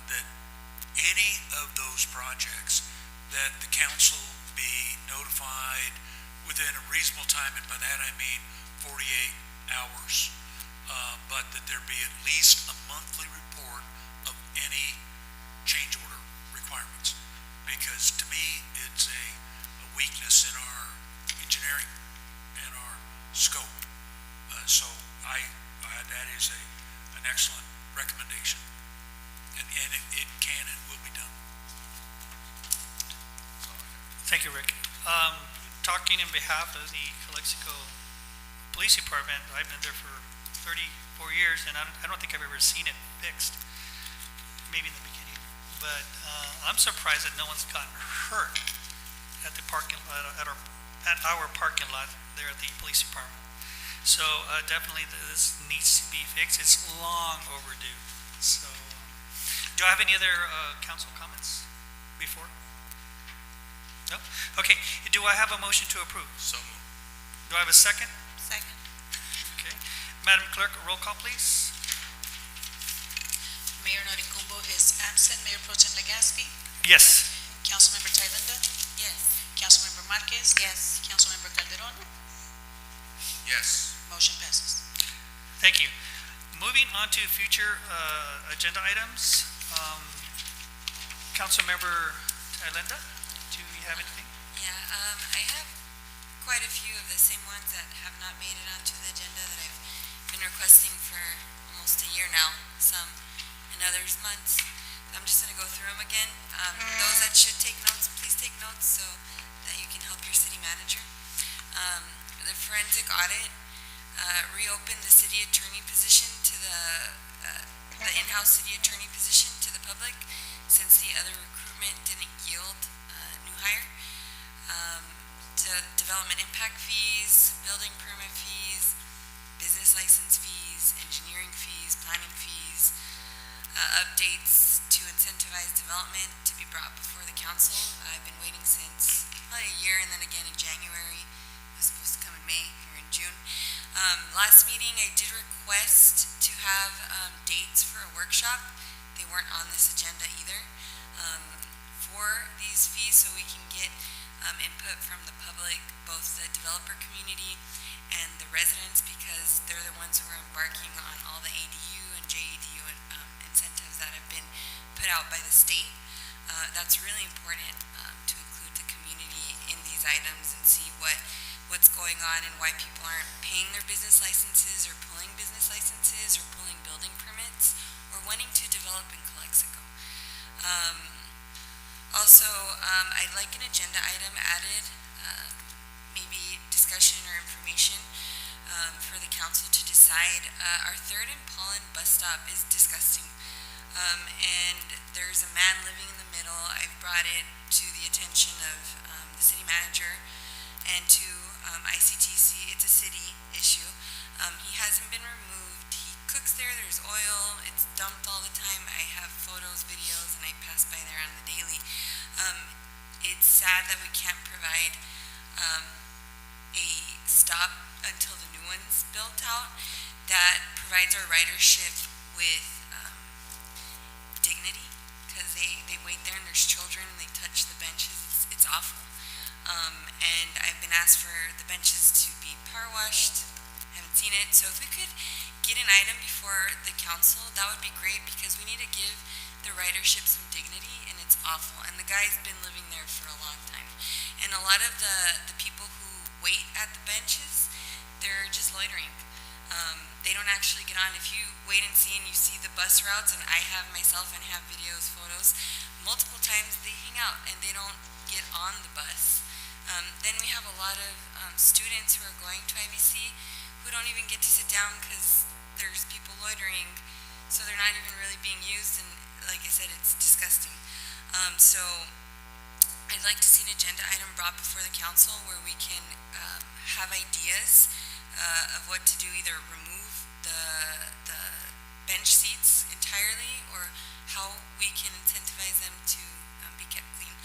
that any of those projects, that the council be notified within a reasonable time, and by that I mean 48 hours, but that there be at least a monthly report of any change order requirements. Because to me, it's a weakness in our engineering and our scope. So that is an excellent recommendation, and it can and will be done. Thank you, Rick. Talking in behalf of the Calexico Police Department, I've been there for 34 years, and I don't think I've ever seen it fixed. Maybe in the beginning, but I'm surprised that no one's gotten hurt at the parking lot, at our parking lot there at the police department. So definitely this needs to be fixed. It's long overdue. So, do I have any other council comments before? No? Okay, do I have a motion to approve? So moved. Do I have a second? Second. Okay. Madam Clerk, roll call, please. Mayor Noricumbo is absent. Mayor Pro Tem Legaspi, Yes. Councilmember Thalinda, Yes. Councilmember Marquez, Yes. Councilmember Calderon, Yes. motion passes. Thank you. Moving on to future agenda items. Councilmember Thalinda, do you have anything? Yeah, I have quite a few of the same ones that have not made it onto the agenda that I've been requesting for almost a year now, some and others months. I'm just gonna go through them again. Those that should take notes, please take notes so that you can help your city manager. The forensic audit, reopened the city attorney position to the in-house city attorney position to the public since the other recruitment didn't yield new hire. Development impact fees, building permit fees, business license fees, engineering fees, planning fees, updates to incentivize development to be brought before the council. I've been waiting since probably a year, and then again in January. It was supposed to come in May, here in June. Last meeting, I did request to have dates for a workshop. They weren't on this agenda either for these fees, so we can get input from the public, both the developer community and the residents, because they're the ones who are embarking on all the ADU and JADU incentives that have been put out by the state. That's really important to include the community in these items and see what's going on and why people aren't paying their business licenses or pulling business licenses or pulling building permits or wanting to develop in Calexico. Also, I'd like an agenda item added, maybe discussion or information for the council to decide. Our 3rd and Pollen bus stop is disgusting, and there's a man living in the middle. I've brought it to the attention of the city manager and to ICTC. It's a city issue. He hasn't been removed. He cooks there. There's oil. It's dumped all the time. I have photos, videos, and I pass by there on the daily. It's sad that we can't provide a stop until the new one's built out that provides our ridership with dignity, because they wait there and there's children and they touch the benches. It's awful. And I've been asked for the benches to be power washed. Haven't seen it. So if we could get an item before the council, that would be great, because we need to give the ridership some dignity, and it's awful. And the guy's been living there for a long time. And a lot of the people who wait at the benches, they're just loitering. They don't actually get on. If you wait and see and you see the bus routes, and I have myself and have videos, photos, multiple times they hang out and they don't get on the bus. Then we have a lot of students who are going to IVC who don't even get to sit down because there's people loitering, so they're not even really being used, and like I said, it's disgusting. So I'd like to see an agenda item brought before the council where we can have ideas of what to do, either remove the bench seats entirely or how we can incentivize them to be kept clean.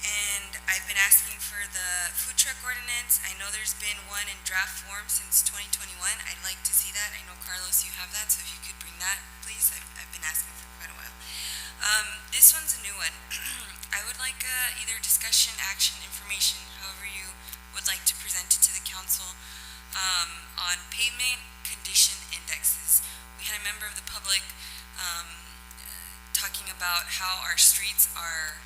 And I've been asking for the food truck ordinance. I know there's been one in draft form since 2021. I'd like to see that. I know, Carlos, you have that, so if you could bring that, please. I've been asking for quite a while. This one's a new one. I would like either discussion, action, information, however you would like to present it to the council, on pavement condition indexes. We had a member of the public talking about how our streets are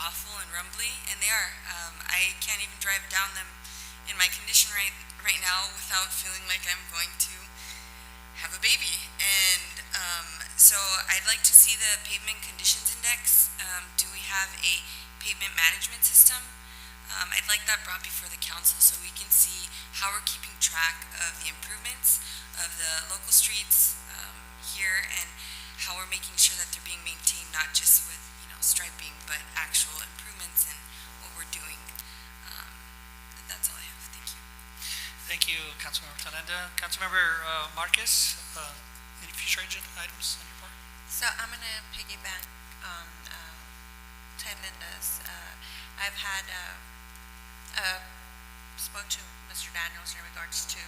awful and rumbly, and they are. I can't even drive down them in my condition right now without feeling like I'm going to have a baby. And so I'd like to see the pavement conditions index. Do we have a pavement management system? I'd like that brought before the council so we can see how we're keeping track of the improvements of the local streets here, and how we're making sure that they're being maintained, not just with, striping, but actual improvements and what we're doing. That's all I have. Thank you. Thank you, Councilmember Talenda. Councilmember Marquez, any future agenda items on your part? So I'm going to piggyback on Ted Linda's. I've had spoke to Mr. Daniels in regards to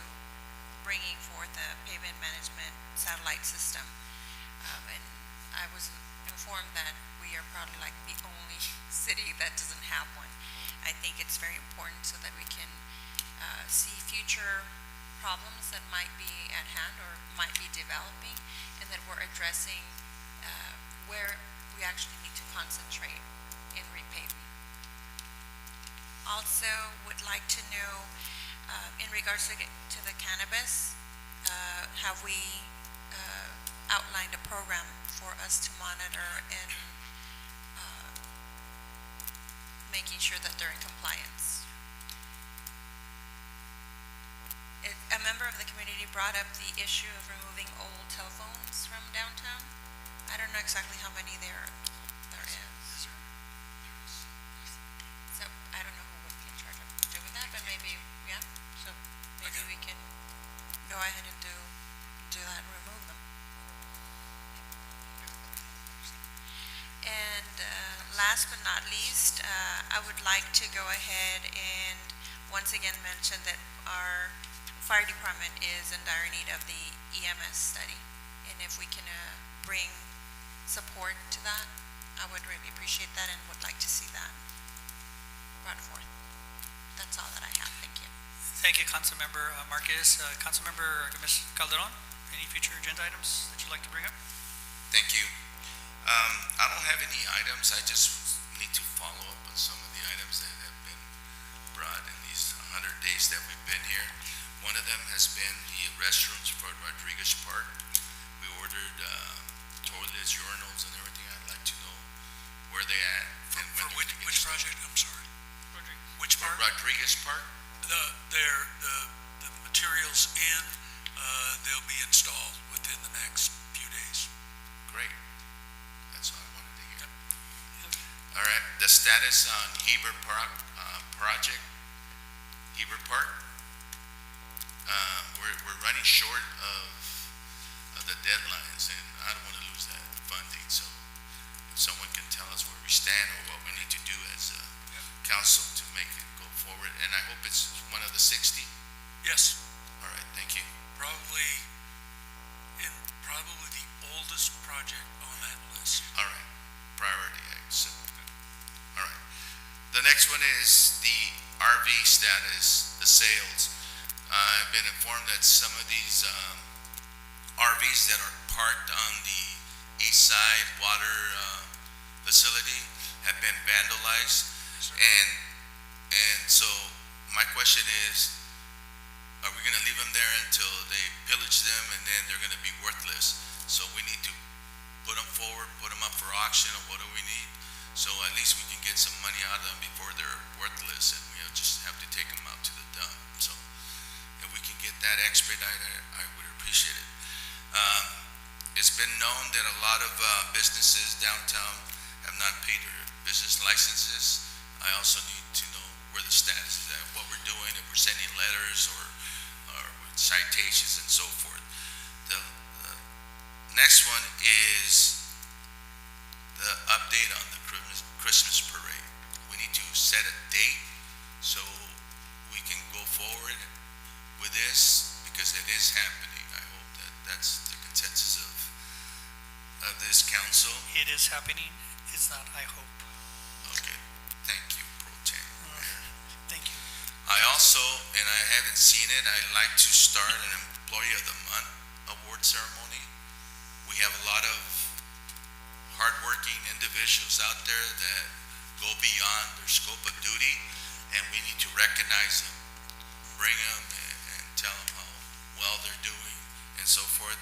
bringing forth a pavement management satellite system, and I was informed that we are probably like the only city that doesn't have one. I think it's very important so that we can see future problems that might be at hand or might be developing, and that we're addressing where we actually need to concentrate in repaving. Also would like to know, in regards to the cannabis, have we outlined a program for us to monitor and making sure that they're in compliance? A member of the community brought up the issue of removing old telephones from downtown. I don't know exactly how many there is. So I don't know who would be in charge of doing that, but maybe, yeah, so maybe we can go ahead and do that, remove them. And last but not least, I would like to go ahead and once again mention that our fire department is in dire need of the EMS study. And if we can bring support to that, I would really appreciate that and would like to see that brought forth. That's all that I have. Thank you. Thank you, Councilmember Marquez. Councilmember Ms. Calderon, any future agenda items that you'd like to bring up? Thank you. I don't have any items. I just need to follow up on some of the items that have been brought in these 100 days that we've been here. One of them has been the restrooms for Rodriguez Park. We ordered toilets, urinals, and everything. I'd like to know where they at. For which project? I'm sorry. Rodriguez. Which For part? Rodriguez Park? The materials in, they'll be installed within the next few days. Great. That's all I wanted to hear. All right. The status on Heber Park project. Heber Park. We're running short of the deadlines, and I don't want to lose that funding. So, if someone can tell us where we stand or what we need to do as a council to make it go forward, and I hope it's one of the 60. Yes, All right. Thank you. probably the oldest project on that list. All right. Priority. I accept. All right. The next one is the RV status, the sales. I've been informed that some of these RVs that are parked on the east side water facility have been vandalized, and so my question is, are we going to leave them there until they pillage them and then they're going to be worthless? So we need to put them forward, put them up for auction, or what do we need? So at least we can get some money out of them before they're worthless, and we just have to take them out to the dump. So if we can get that expedited, I would appreciate it. It's been known that a lot of businesses downtown have not paid their business licenses. I also need to know where the status is at, what we're doing, if we're sending letters or with citations and so forth. The next one is the update on the Christmas parade. We need to set a date so we can go forward with this, because it is happening. I hope that that's the consensus of this council. It is happening. It's not, I hope. Okay. Thank you, Pro Tem. Thank you. I also, and I haven't seen it, I'd like to start an Employee of the Month award ceremony. We have a lot of hardworking individuals out there that go beyond their scope of duty, and we need to recognize them, bring them, and tell them how well they're doing, and so forth.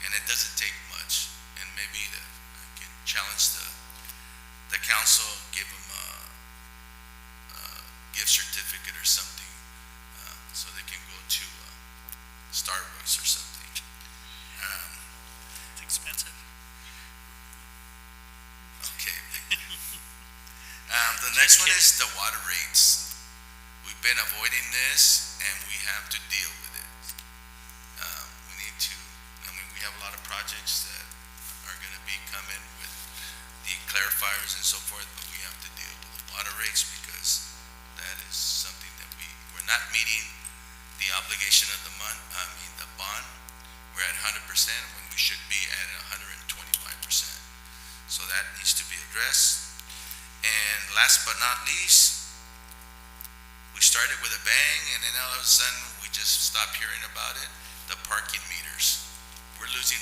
And it doesn't take much, and maybe I can challenge the council, give them a gift certificate or something, so they can go to Starbucks or something. It's expensive. next one kidding. is the water rates. We've been avoiding this, and we have to deal with it. We need to, we have a lot of projects that are gonna be coming with the clarifiers and so forth, but we have to deal with the water rates because that is something that we're not meeting the obligation of the bond. We're at 100% when we should be at 125%. So that needs to be addressed. And last but not least, we started with a bang, and then all of a sudden we just stopped hearing about it. The parking meters. We're losing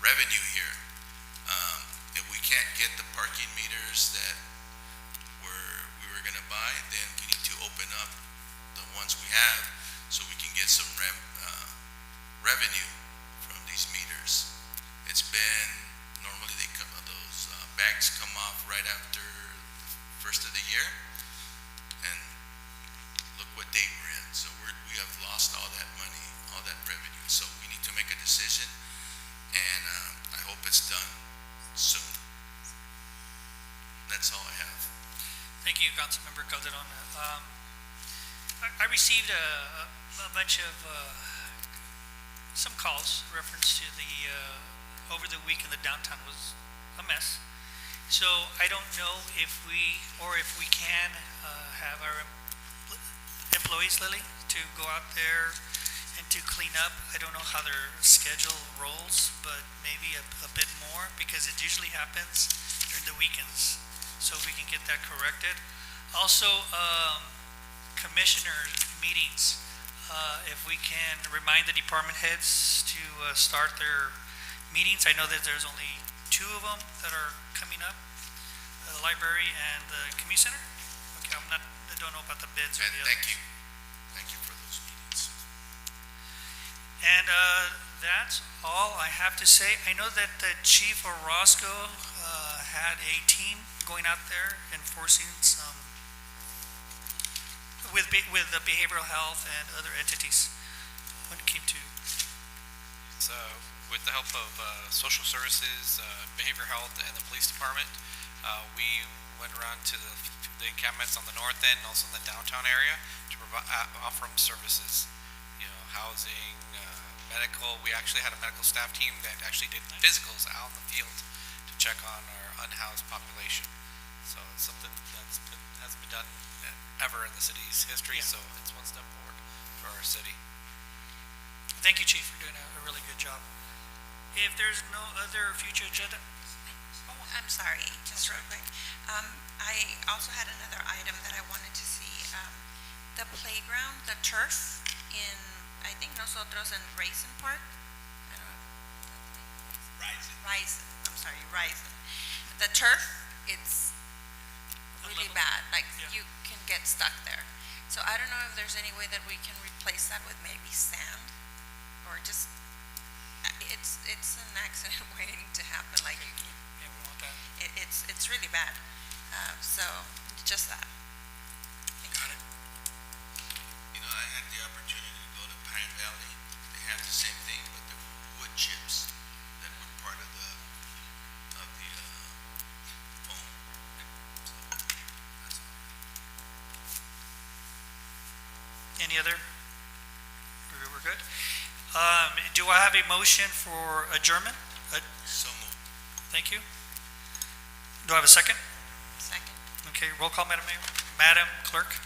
revenue here. If we can't get the parking meters that we were going to buy, then we need to open up the ones we have so we can get some revenue from these meters. It's been normally those bags come off right after the first of the year, and look what date we're in. So we have lost all that money, all that revenue. So we need to make a decision, and I hope it's done soon. That's all I have. Thank you, Councilmember Calderon. I received a bunch of some calls reference to the over the week in the downtown was a mess. So I don't know if we can have our employees, Lily, to go out there and to clean up. I don't know how their schedule rolls, but maybe a bit more, because it usually happens during the weekends. So if we can get that corrected. Also, commissioner meetings, if we can remind the department heads to start their meetings. I know that there's only 2 of them that are coming up, the library and the community center. Okay, I don't know about the bids or And the thank others. you for those meetings. And that's all I have to say. I know that Chief Orozco had a team going out there enforcing some with the behavioral health and other entities when it came to. So, with the help of social services, behavioral health, and the police department, we went around to the encampments on the north end and also in the downtown area to provide offer them services, housing, medical. We actually had a medical staff team that actually did physicals out in the field to check on our unhoused population. So it's something hasn't been done ever in the city's history. Yeah. So it's one step forward for our city. Thank you, Chief, for doing a really good job. If there's no other future agenda, I'm sorry, just real quick. I also had another item that I wanted to see. The playground, the turf in, I think nosotros in Raisin Park. I don't know. Raisin. I'm sorry, Raisin. The turf, it's really bad. Like you can get stuck there. So I don't know if there's any way that we can replace that with maybe sand, or just it's an accident waiting to happen. Like you can, yeah, we want that. it's really bad. So just that. Got it. I had the opportunity to go to Pine Valley. They have the same thing, but the wood chips that were part of the foam. So that's all. Any other? We're good. Do I have a motion for adjournment? So moved. Thank you. Do I have a second? Second. Okay, roll call, Madam Mayor. Madam Clerk?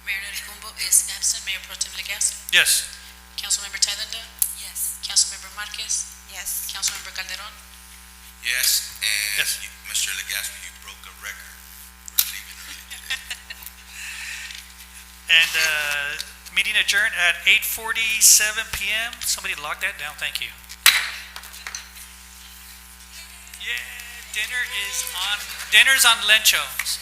Mayor Noricumbo is absent. Mayor Pro Tem Legaspi. Yes. Councilmember Thailenda. Yes. Councilmember Marquez. Yes. Councilmember Calderon. Yes, and Yes. Mr. Legaspi, you broke a record. We're leaving early today. And meeting adjourned at 8:47 p.m. Somebody log that down. Thank you. Yeah, dinner's on Lencho. So.